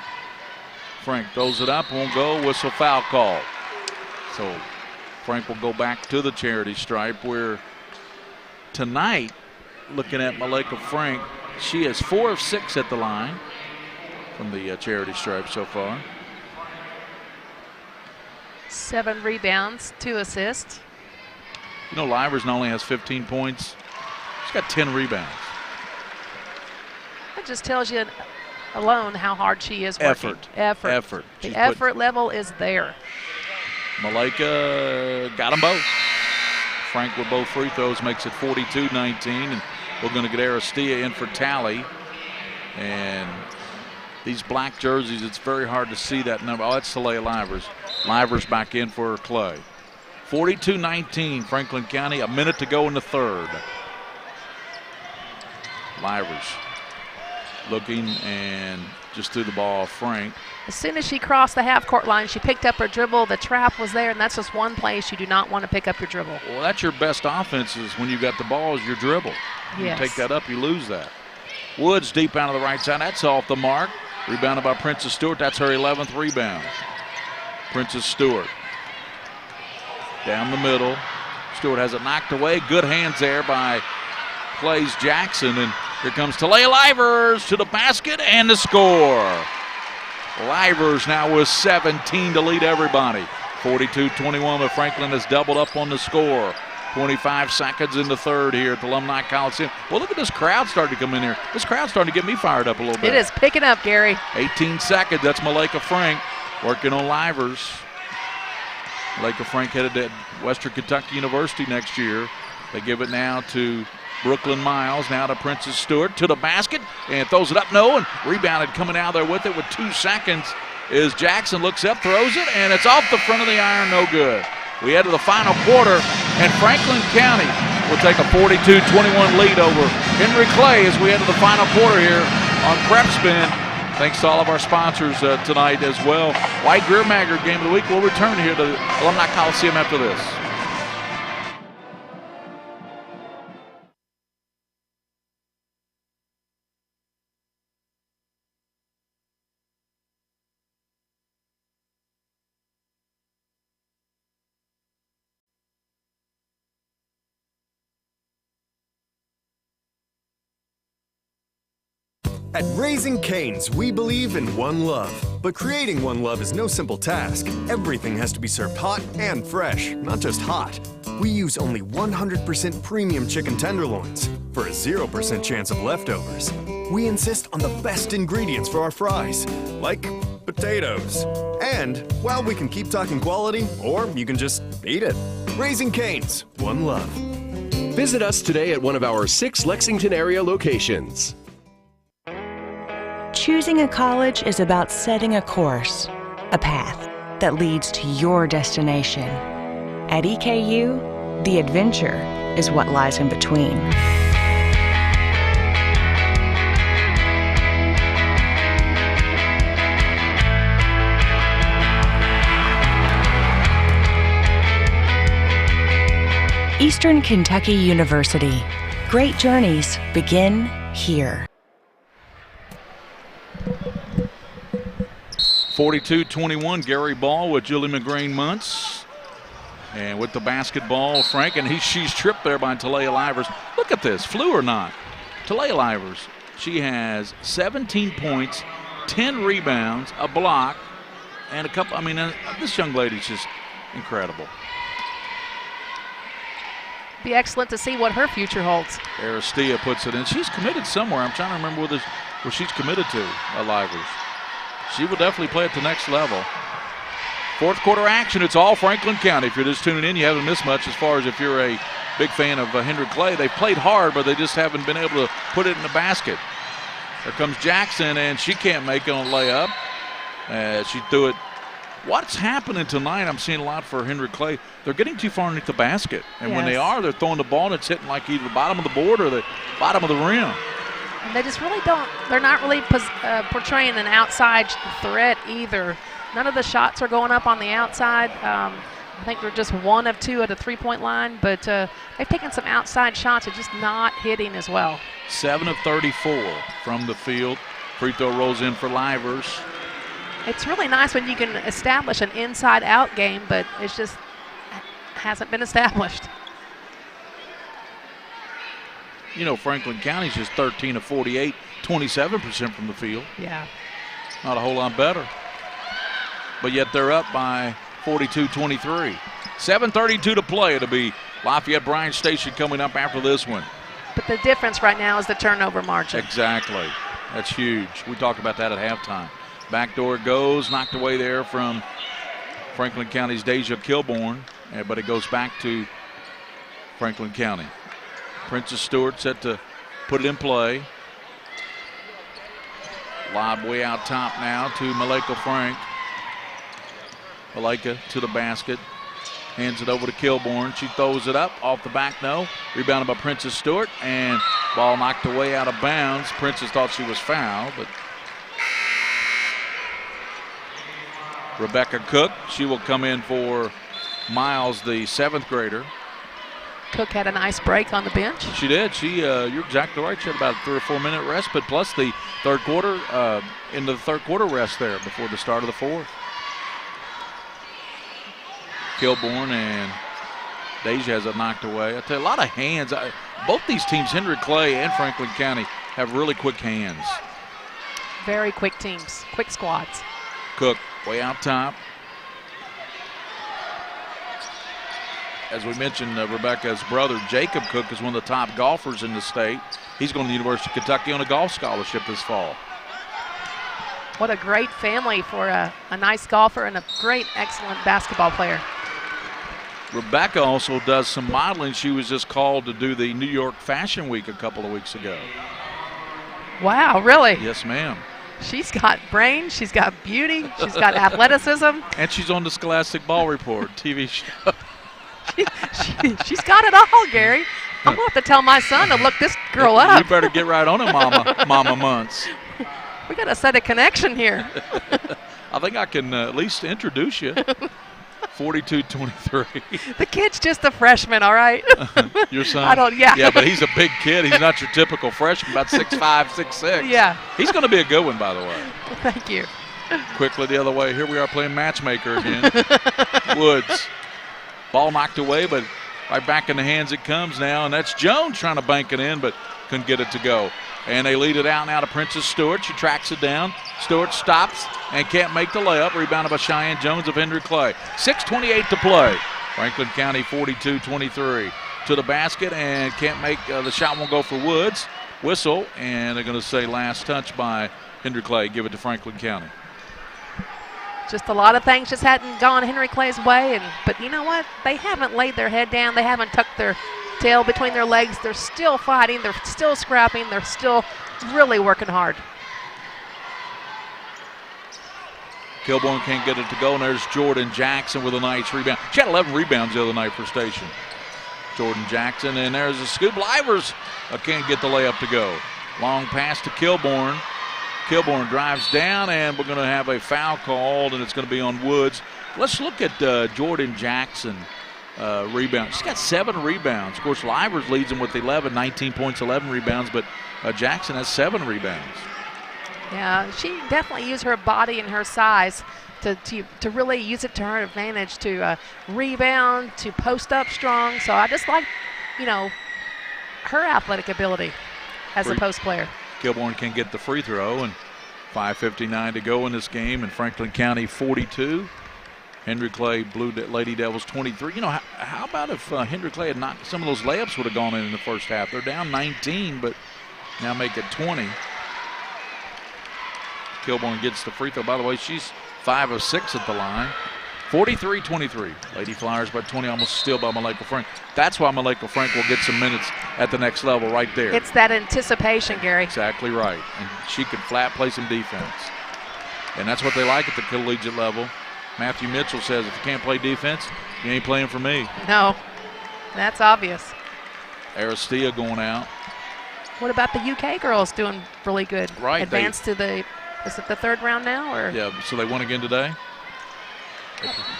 Frank throws it up, won't go, whistle foul call. So Frank will go back to the charity stripe, where tonight, looking at Malika Frank, she is 4 of 6 at the line from the charity stripe so far. 7 rebounds, 2 assists. You know, Livers not only has 15 points, she's got 10 rebounds. That just tells you alone how hard she is working. Effort. The effort level is there. Malika got them both. Frank with both free throws makes it 42-19. And We're going to get Aristia in for Tally. And these black jerseys, it's very hard to see that number. Oh, that's Talia Livers. Livers back in for Clay. 42-19, Franklin County. A minute to go in the third. Livers looking and just threw the ball off Frank. As soon as she crossed the half-court line, she picked up her dribble. The trap was there, and that's just one place you do not want to pick up your dribble. Well, that's your best offense is when you got the ball is your dribble. Yes. You take that up, you lose that. Woods deep out of the right side. That's off the mark. Rebounded by Princess Stewart. That's her 11th rebound. Princess Stewart. Down the middle. Stewart has it knocked away. Good hands there by Clay's Jackson. And here comes Talia Livers to the basket and the score. Livers now with 17 to lead everybody. 42-21, but Franklin has doubled up on the score. 25 seconds in the third here at the Alumni Coliseum. Well, look at this crowd starting to come in here. This crowd's starting to get me fired up a little bit. It is picking up, Gary. 18 seconds. That's Malika Frank working on Livers. Malika Frank headed to Western Kentucky University next year. They give it now to Brooklyn Miles, now to Princess Stewart, to the basket, and throws it up, no, and rebounded coming out there with it with 2 seconds is Jackson, looks up, throws it, and it's off the front of the iron, no good. We head to the final quarter, and Franklin County will take a 42-21 lead over Henry Clay as we head to the final quarter here on PrepSpin. Thanks to all of our sponsors tonight as well. White Greer Maggard Game of the Week. We'll return here to the Alumni Coliseum after this. At Raising Cane's, we believe in one love. But creating one love is no simple task. Everything has to be served hot and fresh, not just hot. We use only 100% premium chicken tenderloins for a 0% chance of leftovers. We insist on the best ingredients for our fries, like potatoes. And, well, we can keep talking quality, or you can just eat it. Raising Cane's, one love. Visit us today at one of our 6 Lexington area locations. Choosing a college is about setting a course, a path that leads to your destination. At EKU, the adventure is what lies in between. Eastern Kentucky University. Great journeys begin here. 42-21, Gary Ball with Julie McGrain-Muntz. And with the basketball, Frank, and she's tripped there by Talia Livers. Look at this, flu or not. Talia Livers, she has 17 points, 10 rebounds, a block, and a couple. I mean, this young lady's just incredible. Be excellent to see what her future holds. Aristia puts it in. She's committed somewhere. I'm trying to remember where she's committed to, Livers. She will definitely play at the next level. Fourth quarter action. It's all Franklin County. If you're just tuning in, you haven't missed much as far as if you're a big fan of Henry Clay. They've played hard, but they just haven't been able to put it in the basket. Here comes Jackson, and she can't make it on a layup. She threw it. What's happening tonight, I'm seeing a lot for Henry Clay. They're getting too far underneath the basket. And when they are, they're throwing the ball, and it's hitting like either the bottom of the board or the bottom of the rim. And they just really don't, they're not really portraying an outside threat either. None of the shots are going up on the outside. I think they're just 1 of 2 at the three-point line, but they've taken some outside shots. They're just not hitting as well. 7 of 34 from the field. Free throw rolls in for Livers. It's really nice when you can establish an inside-out game, but it's just hasn't been established. You know, Franklin County's just 13 of 48, 27% from the field. Yeah. Not a whole lot better. But yet they're up by 42-23. 7:32 to play. It'll be Lafayette Bryan Station coming up after this one. But the difference right now is the turnover margin. Exactly. That's huge. We talked about that at halftime. Backdoor goes, knocked away there from Franklin County's Deja Kilborn, but it goes back to Franklin County. Princess Stewart set to put it in play. Lob way out top now to Malika Frank. Malika to the basket. Hands it over to Kilborn. She throws it up. Off the back, no. Rebounded by Princess Stewart. And ball knocked away out of bounds. Princess thought she was fouled, but Rebecca Cook, she will come in for Miles, the 7th grader. Cook had a nice break on the bench. She did. You're exactly right. She had about a 3 or 4 minute respite, plus the third quarter, into the third quarter rest there before the start of the fourth. Kilborn and Deja has it knocked away. I tell you, a lot of hands. Both these teams, Henry Clay and Franklin County, have really quick hands. Very quick teams, quick squads. Cook way out top. As we mentioned, Rebecca's brother, Jacob Cook, is one of the top golfers in the state. He's going to the University of Kentucky on a golf scholarship this fall. What a great family for a nice golfer and a great, excellent basketball player. Rebecca also does some modeling. She was just called to do the New York Fashion Week a couple of weeks ago. Wow, really? Yes, ma'am. She's got brains, she's got beauty, she's got athleticism. And she's on the Scholastic Ball Report TV show. She's got it all, Gary. I'm going to have to tell my son to look this girl up. You better get right on it, Mama Muntz. We got to set a connection here. I think I can at least introduce you. 42-23. The kid's just a freshman, all right? Your son? I don't, yeah. Yeah, but he's a big kid. He's not your typical freshman, about 6'5", 6'6". Yeah. He's going to be a good one, by the way. Well, thank you. Quickly the other way. Here we are playing matchmaker again. Woods. Ball knocked away, but right back in the hands it comes now, and that's Jones trying to bank it in, but couldn't get it to go. And they lead it out now to Princess Stewart. She tracks it down. Stewart stops and can't make the layup. Rebounded by Cheyenne Jones of Henry Clay. 6:28 to play. Franklin County 42-23. To the basket and can't make the shot. Won't go for Woods. Whistle, and they're going to say last touch by Henry Clay. Give it to Franklin County. Just a lot of things just hadn't gone Henry Clay's way, but you know what? They haven't laid their head down. They haven't tucked their tail between their legs. They're still fighting. They're still scrapping. They're still really working hard. Kilborn can't get it to go, and there's Jordan Jackson with a nice rebound. She had 11 rebounds the other night for Station. Jordan Jackson, and there's a scoop. Livers can't get the layup to go. Long pass to Kilborn. Kilborn drives down, and we're going to have a foul called, and it's going to be on Woods. Let's look at Jordan Jackson rebounds. She's got 7 rebounds. Of course, Livers leads him with 11, 19 points, 11 rebounds, but Jackson has 7 rebounds. Yeah, she definitely used her body and her size to really use it to her advantage, to rebound, to post up strong. So I just like, her athletic ability as a post player. Kilborn can get the free throw, and 5:59 to go in this game, and Franklin County 42. Henry Clay, Lady Devils 23. How about if Henry Clay had knocked some of those layups would have gone in the first half? They're down 19, but now make it 20. Kilborn gets the free throw. By the way, she's 5 of 6 at the line. 43-23. Lady Flyers by 20, almost a steal by Malika Frank. That's why Malika Frank will get some minutes at the next level right there. It's that anticipation, Gary. Exactly right. And she can flat play some defense. And that's what they like at the collegiate level. Matthew Mitchell says, if you can't play defense, you ain't playing for me. No, that's obvious. Aristia going out. What about the UK girls doing really good? Right. Advanced to the, is it the 3rd round now? Or? Yeah, so they won again today?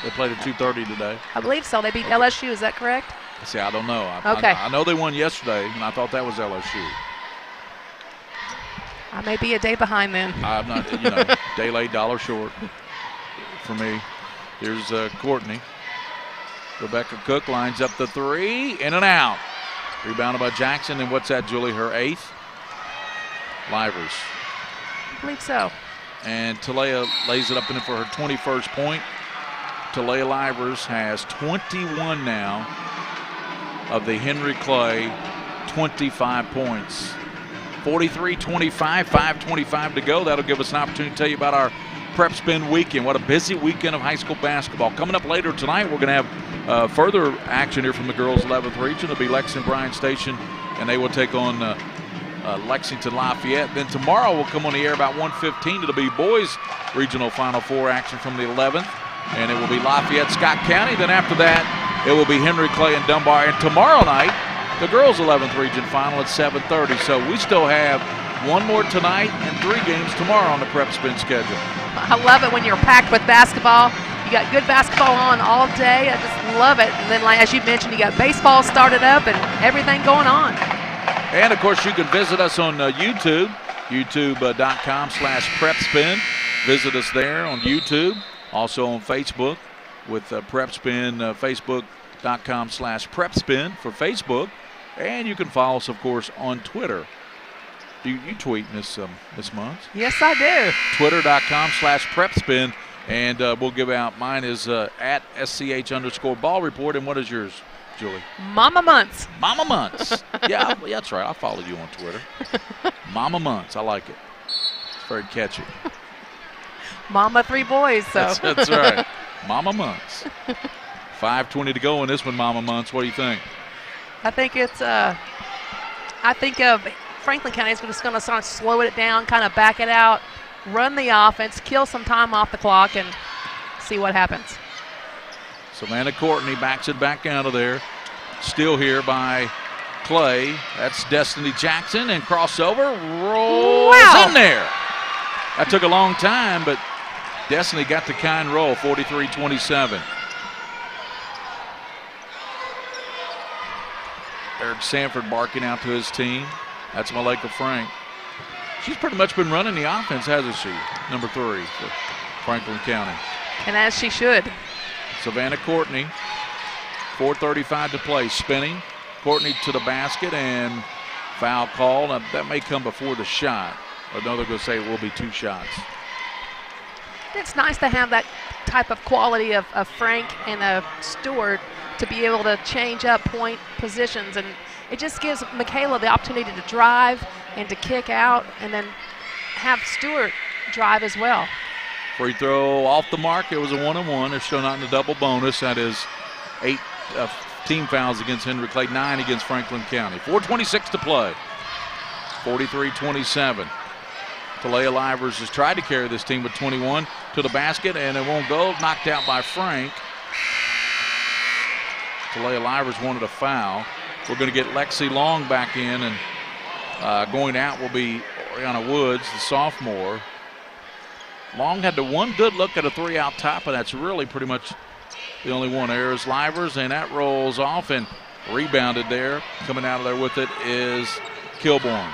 They played at 2:30 today. I believe so. They beat LSU. Is that correct? See, I don't know. Okay. I know they won yesterday, and I thought that was LSU. I may be a day behind then. I'm not, day late, dollar short for me. Here's Courtney. Rebecca Cook lines up the 3, in and out. Rebounded by Jackson, and what's that, Julie? Her 8th? Livers. I believe so. And Talea lays it up in for her 21st point. Talea Livers has 21 now of the Henry Clay 25 points. 43-25, 5:25 to go. That'll give us an opportunity to tell you about our PrepSpin weekend. What a busy weekend of high school basketball. Coming up later tonight, we're going to have further action here from the girls' 11th region. It'll be Lexington Bryan Station, and they will take on Lexington Lafayette. Then tomorrow we'll come on the air about 1:15. It'll be boys regional Final Four action from the 11th, and it will be Lafayette, Scott County. Then after that, it will be Henry Clay and Dunbar. And tomorrow night, the girls 11th region final at 7:30. So we still have one more tonight and 3 games tomorrow on the PrepSpin schedule. I love it when you're packed with basketball. You got good basketball on all day. I just love it. And then, like as you mentioned, you got baseball started up and everything going on. And, of course, you can visit us on YouTube, youtube.com/PrepSpin. Visit us there on YouTube. Also on Facebook with PrepSpin, facebook.com/PrepSpin for Facebook. And you can follow us, of course, on Twitter. You tweet, Miss Muggs? Yes, I do. Twitter.com/PrepSpin. And we'll give out, mine is at @SCH_ball report. And what is yours, Julie? Mama Months. Mama Months. Yeah, that's right. I'll follow you on Twitter. Mama Months. I like it. It's very catchy. Mama 3 boys. So That's right. Mama Months. 5:20 to go in this one, Mama Months. What do you think? I think it's, I think of Franklin County is just going to start slowing it down, kind of back it out, run the offense, kill some time off the clock, and see what happens. Savannah Courtney backs it back out of there. Still here by Clay. That's Destiny Jackson, and crossover rolls in there. That took a long time, but Destiny got the kind roll, 43-27. Eric Sanford barking out to his team. That's Malika Frank. She's pretty much been running the offense, hasn't she? Number 3 for Franklin County. And as she should. Savannah Courtney, 4:35 to play. Spinning. Courtney to the basket and foul call. Now, that may come before the shot. Or no, they're going to say it will be 2 shots. It's nice to have that type of quality of Frank and Stewart to be able to change up point positions. And it just gives Michaela the opportunity to drive and to kick out and then have Stewart drive as well. Free throw off the mark. It was a 1-on-1. They're still not in the double bonus. That is 8 team fouls against Henry Clay, 9 against Franklin County. 4:26 to play. 43-27. Talia Livers has tried to carry this team with 21 to the basket, and it won't go. Knocked out by Frank. Talia Livers wanted a foul. We're going to get Lexi Long back in, and going out will be Oriana Woods, the sophomore. Long had the one good look at a 3 out top, and that's really pretty much the only one. There's Livers, and that rolls off and rebounded there. Coming out of there with it is Kilborn.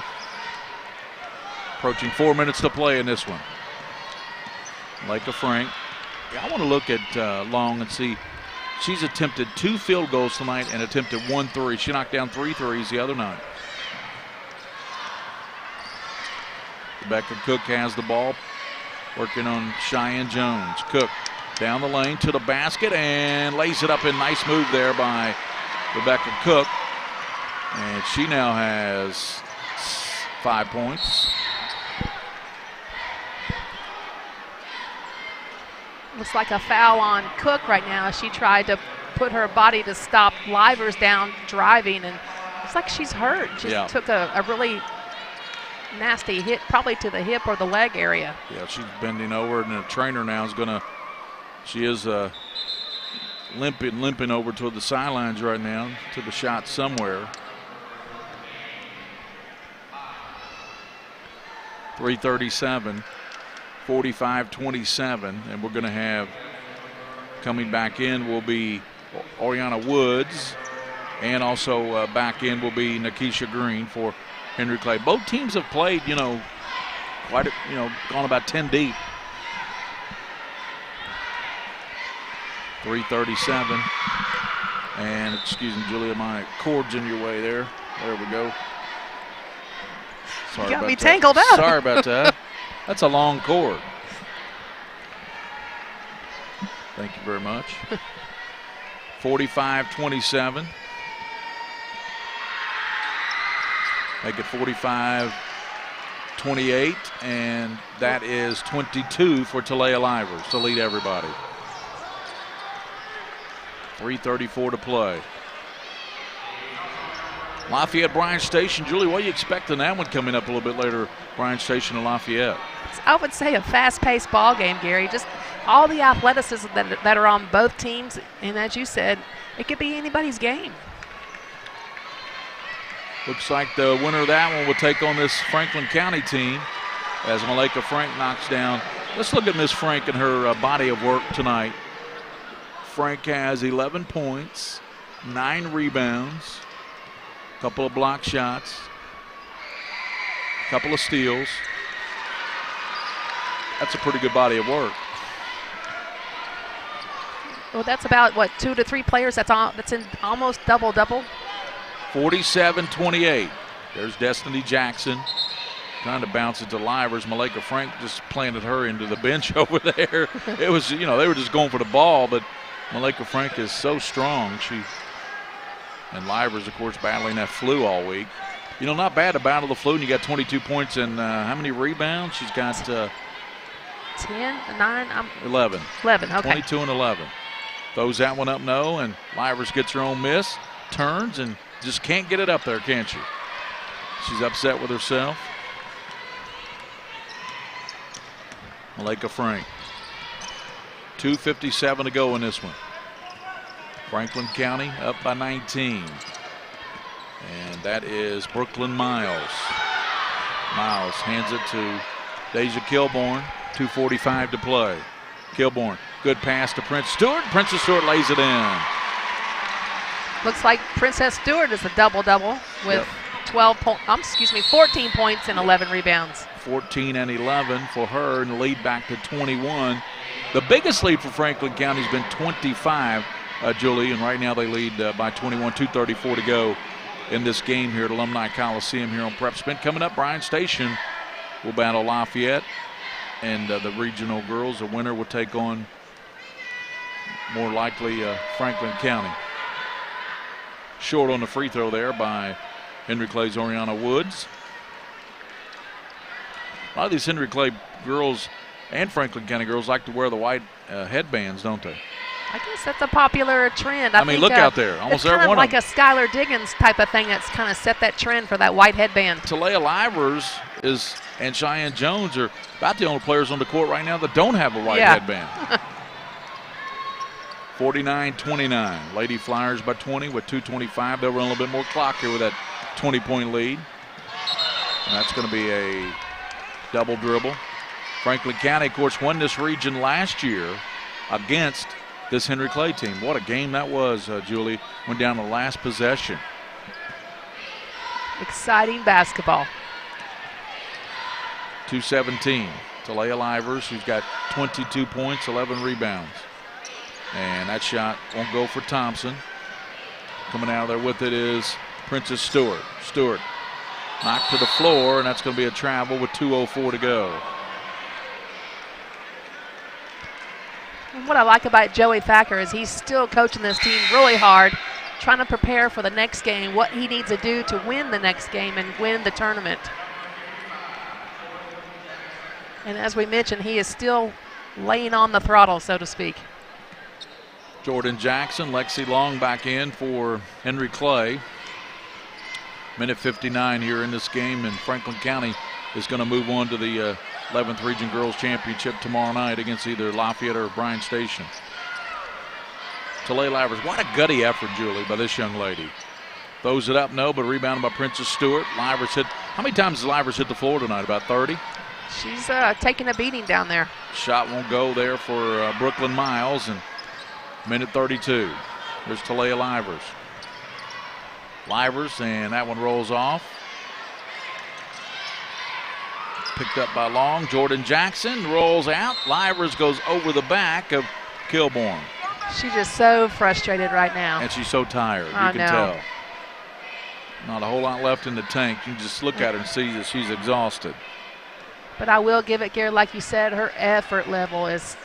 Approaching 4 minutes to play in this one. Leica Frank. Yeah, I want to look at Long and see. She's attempted 2 field goals tonight and attempted 1 3. She knocked down 3 threes the other night. Rebecca Cook has the ball, working on Cheyenne Jones. Cook down the lane to the basket and lays it up in. Nice move there by Rebecca Cook. And she now has 5 points. Looks like a foul on Cook right now. She tried to put her body to stop Livers down driving, and it's like she's hurt. She took a really nasty hit, probably to the hip or the leg area. Yeah, she's bending over, and the trainer now is going to, she is limping over toward the sidelines right now. Took a shot somewhere. 3:37. 45-27, and we're going to have, coming back in will be Oriana Woods, and also back in will be Nikisha Green for Henry Clay. Both teams have played, quite, gone about 10 deep. 3:37, and excuse me, Julia, my cord's in your way there. There we go. Sorry, you got me tangled up. Sorry about that. That's a long cord. Thank you very much. 45-27. Make it 45-28, and that is 22 for Talia Livers to lead everybody. 3:34 to play. Lafayette, Bryan Station. Julie, what are you expecting that one coming up a little bit later, Bryan Station and Lafayette? I would say a fast-paced ball game, Gary. Just all the athleticism that are on both teams, and as you said, it could be anybody's game. Looks like the winner of that one will take on this Franklin County team as Malika Frank knocks down. Let's look at Miss Frank and her body of work tonight. Frank has 11 points, 9 rebounds, a couple of block shots, a couple of steals. That's a pretty good body of work. Well, that's about, what, 2 to 3 players that's in almost double-double? 47-28. There's Destiny Jackson trying to bounce it to Livers. Malika Frank just planted her into the bench over there. It was, they were just going for the ball, but Malika Frank is so strong. And Livers, of course, battling that flu all week. Not bad to battle the flu, and you got 22 points and how many rebounds? She's got 10, 9, 11. 11, okay. 22 and 11. Throws that one up, no, and Livers gets her own miss, turns, and just can't get it up there, can she? She's upset with herself. Malika Frank. 2:57 to go in this one. Franklin County up by 19. And that is Brooklyn Miles. Miles hands it to Deja Kilborn. 2:45 to play. Kilborn, good pass to Prince Stewart. Princess Stewart lays it in. Looks like Princess Stewart is a double-double with 14 points and 11 rebounds. 14 and 11 for her, and the lead back to 21. The biggest lead for Franklin County has been 25, Julie, and right now they lead by 21, 2:34 to go in this game here at Alumni Coliseum here on PrepSpin. Coming up, Bryan Station will battle Lafayette, and the regional girls. The winner will take on, more likely, Franklin County. Short on the free throw there by Henry Clay's Oriana Woods. A lot of these Henry Clay girls and Franklin County girls like to wear the white headbands, don't they? I guess that's a popular trend. I mean, look out there. Almost every one of them. It's kind of like a Skylar Diggins type of thing that's kind of set that trend for that white headband. Talia Livers and Cheyenne Jones are about the only players on the court right now that don't have a white headband. 49-29. Lady Flyers by 20 with 2:25. They'll run a little bit more clock here with that 20-point lead. And that's going to be a double dribble. Franklin County, of course, won this region last year against this Henry Clay team. What a game that was, Julie. Went down to the last possession. Exciting basketball. 2:17. Talia Livers, who's got 22 points, 11 rebounds. And that shot won't go for Thompson. Coming out of there with it is Princess Stewart. Stewart knocked to the floor, and that's going to be a travel with 2:04 to go. And what I like about Joey Thacker is he's still coaching this team really hard, trying to prepare for the next game, what he needs to do to win the next game and win the tournament. And as we mentioned, he is still laying on the throttle, so to speak. Jordan Jackson, Lexi Long back in for Henry Clay. Minute 59 here in this game, and Franklin County is going to move on to the 11th Region Girls Championship tomorrow night against either Lafayette or Bryan Station. Talia Livers, what a gutty effort, Julie, by this young lady. Throws it up, no, but rebounded by Princess Stewart. Livers hit, how many times has Livers hit the floor tonight? About 30? She's taking a beating down there. Shot won't go there for Brooklyn Miles, and minute 32. There's Talia Livers. Livers, and that one rolls off. Picked up by Long. Jordan Jackson rolls out. Livers goes over the back of Kilborn. She's just so frustrated right now. And she's so tired, you can tell. Not a whole lot left in the tank. You can just look at her and see that she's exhausted. But I will give it, Gary, like you said, her effort level is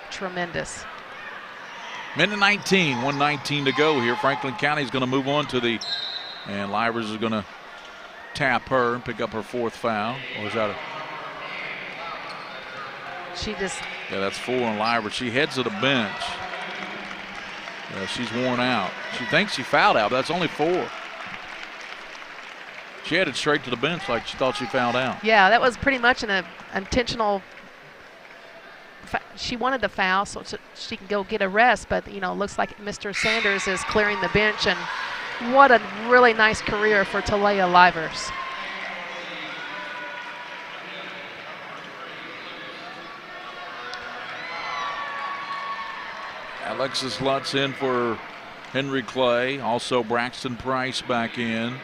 tremendous. Minute 19, 1:19 to go here. Franklin County is going to move on to the, and Livers is going to tap her and pick up her 4th foul. Or is that yeah, that's 4 on Livers. She heads to the bench. She's worn out. She thinks she fouled out, but that's only 4. She headed straight to the bench like she thought she fouled out. Yeah, that was pretty much an intentional. She wanted the foul so she can go get a rest, but looks like Mr. Sanders is clearing the bench, and what a really nice career for Talia Livers. Alexis Lutz in for Henry Clay. Also Braxton Price back in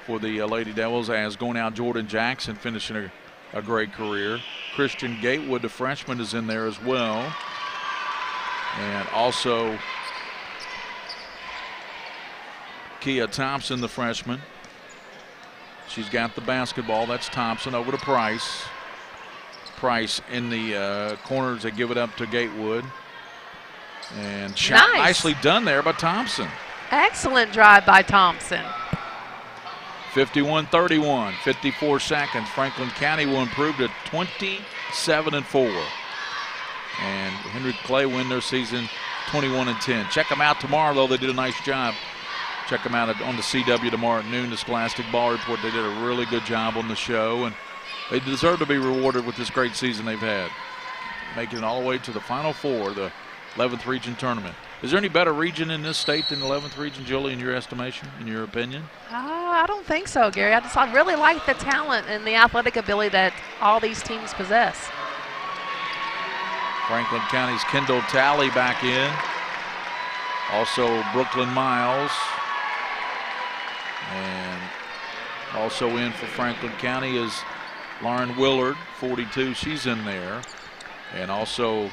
for the Lady Devils, as going out Jordan Jackson, finishing a great career. Christian Gatewood, the freshman, is in there as well. And also Kia Thompson, the freshman. She's got the basketball. That's Thompson over to Price. Price in the corners. They give it up to Gatewood. And shot nicely done there by Thompson. Excellent drive by Thompson. 51-31, 54 seconds. Franklin County will improve to 27-4. And Henry Clay win their season 21-10. Check them out tomorrow, though. They did a nice job. Check them out on the CW tomorrow at noon, the Scholastic Ball Report. They did a really good job on the show, and they deserve to be rewarded with this great season they've had. Making it all the way to the Final Four, the 11th region tournament. Is there any better region in this state than the 11th region, Julie, in your estimation, in your opinion? I don't think so, Gary. I really like the talent and the athletic ability that all these teams possess. Franklin County's Kendall Talley back in. Also Brooklyn Miles. And also in for Franklin County is Lauren Willard, 42. She's in there. And also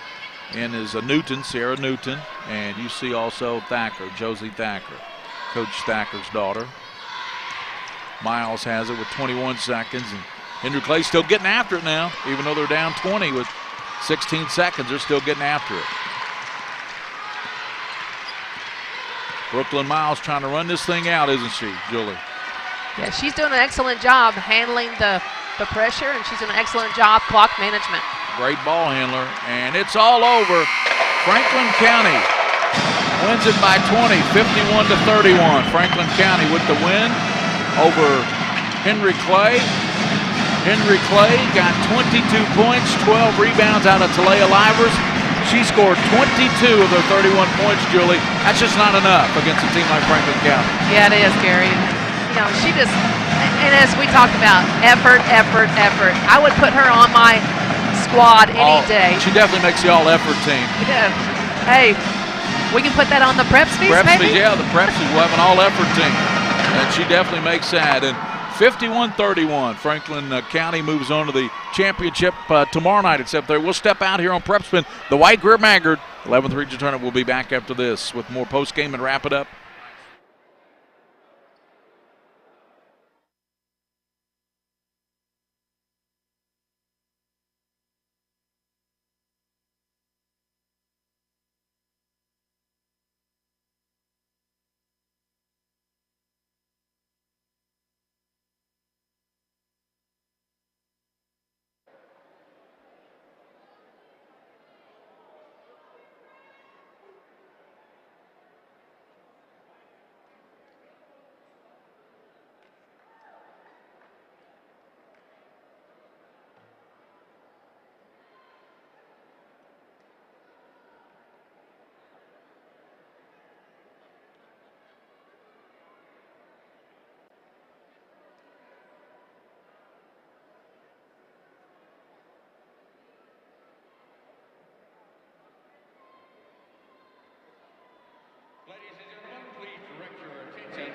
in is a Newton, Sierra Newton. And you see also Thacker, Josie Thacker, Coach Thacker's daughter. Miles has it with 21 seconds. And Henry Clay still getting after it now, even though they're down 20 with 16 seconds. They're still getting after it. Brooklyn Miles trying to run this thing out, isn't she, Julie? Yeah, she's doing an excellent job handling the pressure, and she's doing an excellent job clock management. Great ball handler, and it's all over. Franklin County wins it by 20, 51-31. Franklin County with the win over Henry Clay. Henry Clay got 22 points, 12 rebounds out of Talia Livers. She scored 22 of their 31 points, Julie. That's just not enough against a team like Franklin County. Yeah, it is, Gary. She just, and as we talked about, effort. I would put her on my squad any day. She definitely makes the all-effort team. Yeah. Hey, we can put that on the PrepSpin, maybe? Yeah, the PrepSpin will have an all-effort team. And she definitely makes that. And 51-31, Franklin County moves on to the championship tomorrow night at 7:30. We'll step out here on PrepSpin. The White Greer Maggard 11th Region Tournament will be back after this with more post-game and wrap it up.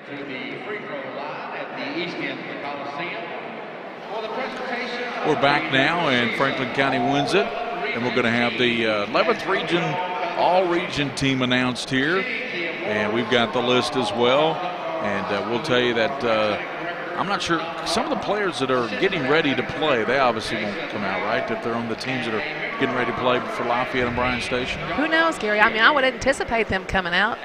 To the free throw line at the east end of the Coliseum for the presentation. We're back now, and Franklin County wins it. And we're going to have the 11th Region All-Region team announced here. And we've got the list as well. And we'll tell you that I'm not sure. Some of the players that are getting ready to play, they obviously won't come out, right? If they're on the teams that are getting ready to play for Lafayette and Bryan Station. Who knows, Gary? I mean, I would anticipate them coming out.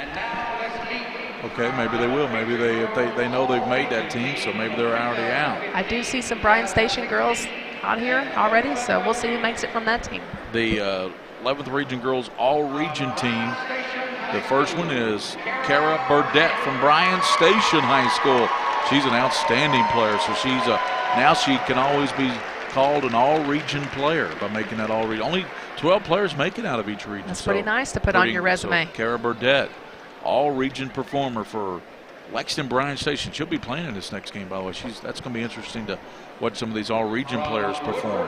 Okay, maybe they will. Maybe if they know they've made that team, so maybe they're already out. I do see some Bryan Station girls out here already, so we'll see who makes it from that team. The 11th Region Girls All-Region team, the first one is Kara Burdette from Bryan Station High School. She's an outstanding player, so she's now she can always be called an all-region player by making that all-region. Only 12 players make it out of each region. That's pretty nice to put on your resume. So Kara Burdett, all-region performer for Lexington Bryan Station. She'll be playing in this next game, by the way. That's going to be interesting to watch some of these all-region players perform.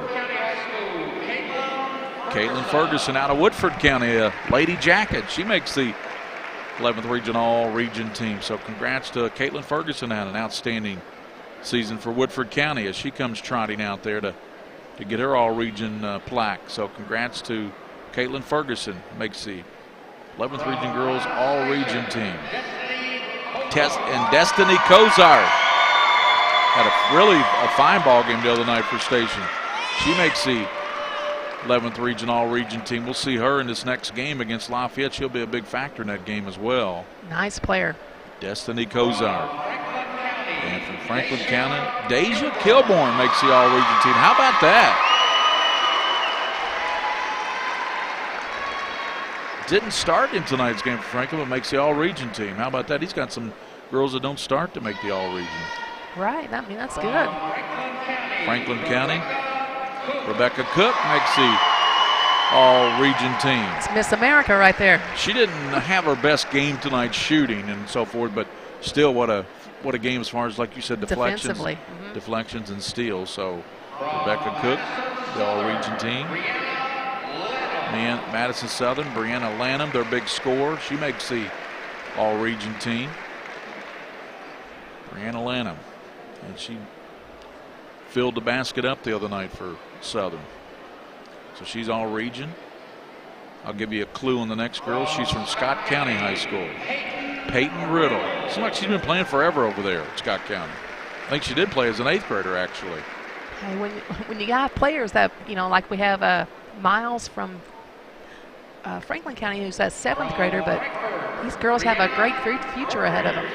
Caitlin Ferguson out of Woodford County, a Lady Jacket. She makes the 11th Region All-Region team. So congrats to Caitlin Ferguson on an outstanding season for Woodford County as she comes trotting out there to get her All-Region plaque. So congrats to Caitlin Ferguson, makes the 11th Region Girls All-Region team. And Destiny Kozar had a fine ball game the other night for Station. She makes the 11th Region All-Region team. We'll see her in this next game against Lafayette. She'll be a big factor in that game as well. Nice player. Destiny Kozar. And from Franklin County, Deja Kilborn makes the All-Region team. How about that? Didn't start in tonight's game for Franklin, but makes the All-Region team. How about that? He's got some girls that don't start to make the All-Region. Right. I mean, that's good. Franklin County, Rebecca Cook makes the All-Region team. It's Miss America right there. She didn't have her best game tonight shooting and so forth, but still what a game as far as, like you said, deflections, deflections and steals. So Rebecca Cook, the All-Region team. Madison Southern, Brianna Lanham, their big scorer. She makes the All-Region team. Brianna Lanham. And she filled the basket up the other night for Southern. So she's All-Region. I'll give you a clue on the next girl. She's from Scott County High School. Peyton Riddle. Seems like she's been playing forever over there at Scott County. I think she did play as an 8th grader, actually. Hey, when you got players that, like we have Miles from Franklin County, who's a 7th grader, but these girls have a great future ahead of them.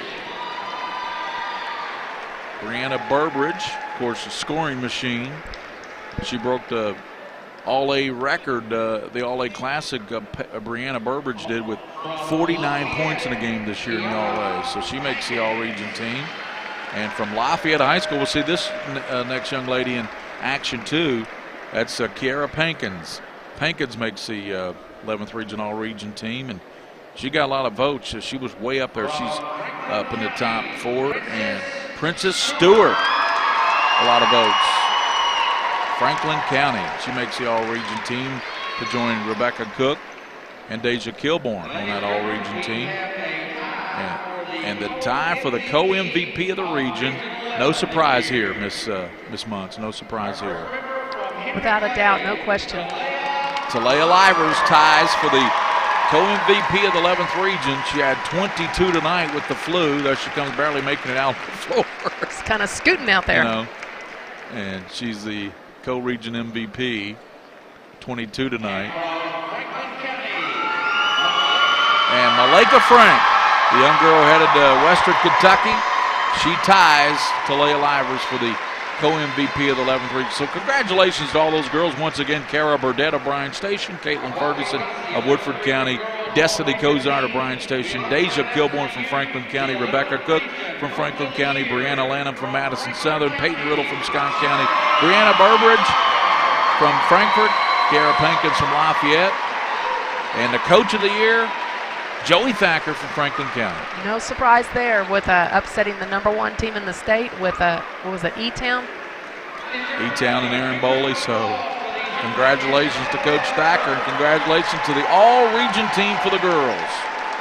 Brianna Burbridge, of course, a scoring machine. She broke the All-A record, the All-A Classic. Brianna Burbridge did with 49 points in a game this year in the All-A. So she makes the All-Region team. And from Lafayette High School, we'll see this next young lady in action too. That's Kiara Pankins. Pankins makes the 11th Region All-Region team, and she got a lot of votes. She was way up there. She's up in the top 4. And Princess Stewart, a lot of votes. Franklin County, she makes the All-Region team to join Rebecca Cook and Deja Kilborn on that All-Region team. And the tie for the co-MVP of the region. No surprise here, Miss Muntz. No surprise here. Without a doubt, no question. Talia Livers ties for the co-MVP of the 11th region. She had 22 tonight with the flu. There she comes, barely making it out the floor. It's kind of scooting out there. And she's the co-region MVP, 22 tonight. And Malika Frank, the young girl headed to Western Kentucky, she ties Talia Livers for the co-MVP of the 11th region. So congratulations to all those girls. Once again, Kara Burdett of Bryan Station, Caitlin Ferguson of Woodford County, Destiny Kozar of Bryan Station, Deja Kilborn from Franklin County, Rebecca Cook from Franklin County, Brianna Lanham from Madison Southern, Peyton Riddle from Scott County, Brianna Burbridge from Frankfort, Kara Pankins from Lafayette, and the Coach of the Year, Joey Thacker from Franklin County. No surprise there with upsetting the #1 team in the state with, what was it, E-Town? E-Town and Aaron Boley. So congratulations to Coach Thacker and congratulations to the all-region team for the girls.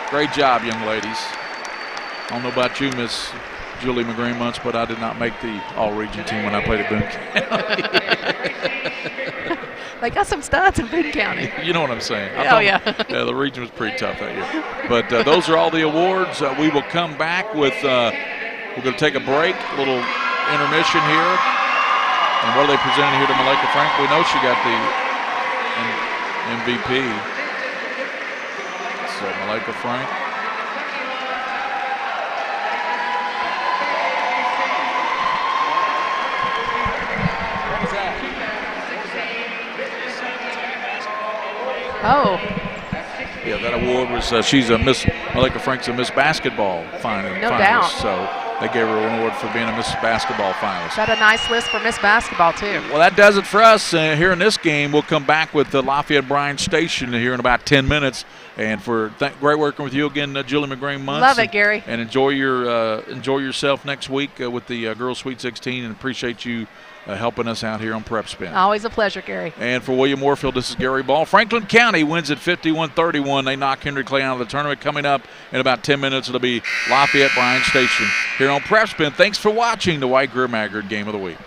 Great job, young ladies. I don't know about you, Miss Julie McGreen-Muntz, but I did not make the all-region team when I played at Boone County. They got some studs in Boone County. You know what I'm saying. Yeah. The region was pretty tough that year. But those are all the awards. We will come back with, we're going to take a break, a little intermission here. And what are they presenting here to Malika Frank? We know she got the MVP. So Malika Frank. Oh. Yeah, that award was, she's a Miss, Malika Frank's a Miss Basketball finalist. No doubt. So they gave her an award for being a Miss Basketball finalist. Got a nice list for Miss Basketball, too. Well, that does it for us here in this game. We'll come back with the Lafayette Bryan Station here in about 10 minutes. And great working with you again, Julie McGrane-Muntz. Love it, Gary. And enjoy yourself next week with the Girls Sweet 16, and appreciate you helping us out here on PrepSpin. Always a pleasure, Gary. And for William Warfield, this is Gary Ball. Franklin County wins at 51-31. They knock Henry Clay out of the tournament. Coming up in about 10 minutes, it'll be Lafayette Bryan Station here on PrepSpin. Thanks for watching the White Greer Maggard Game of the Week.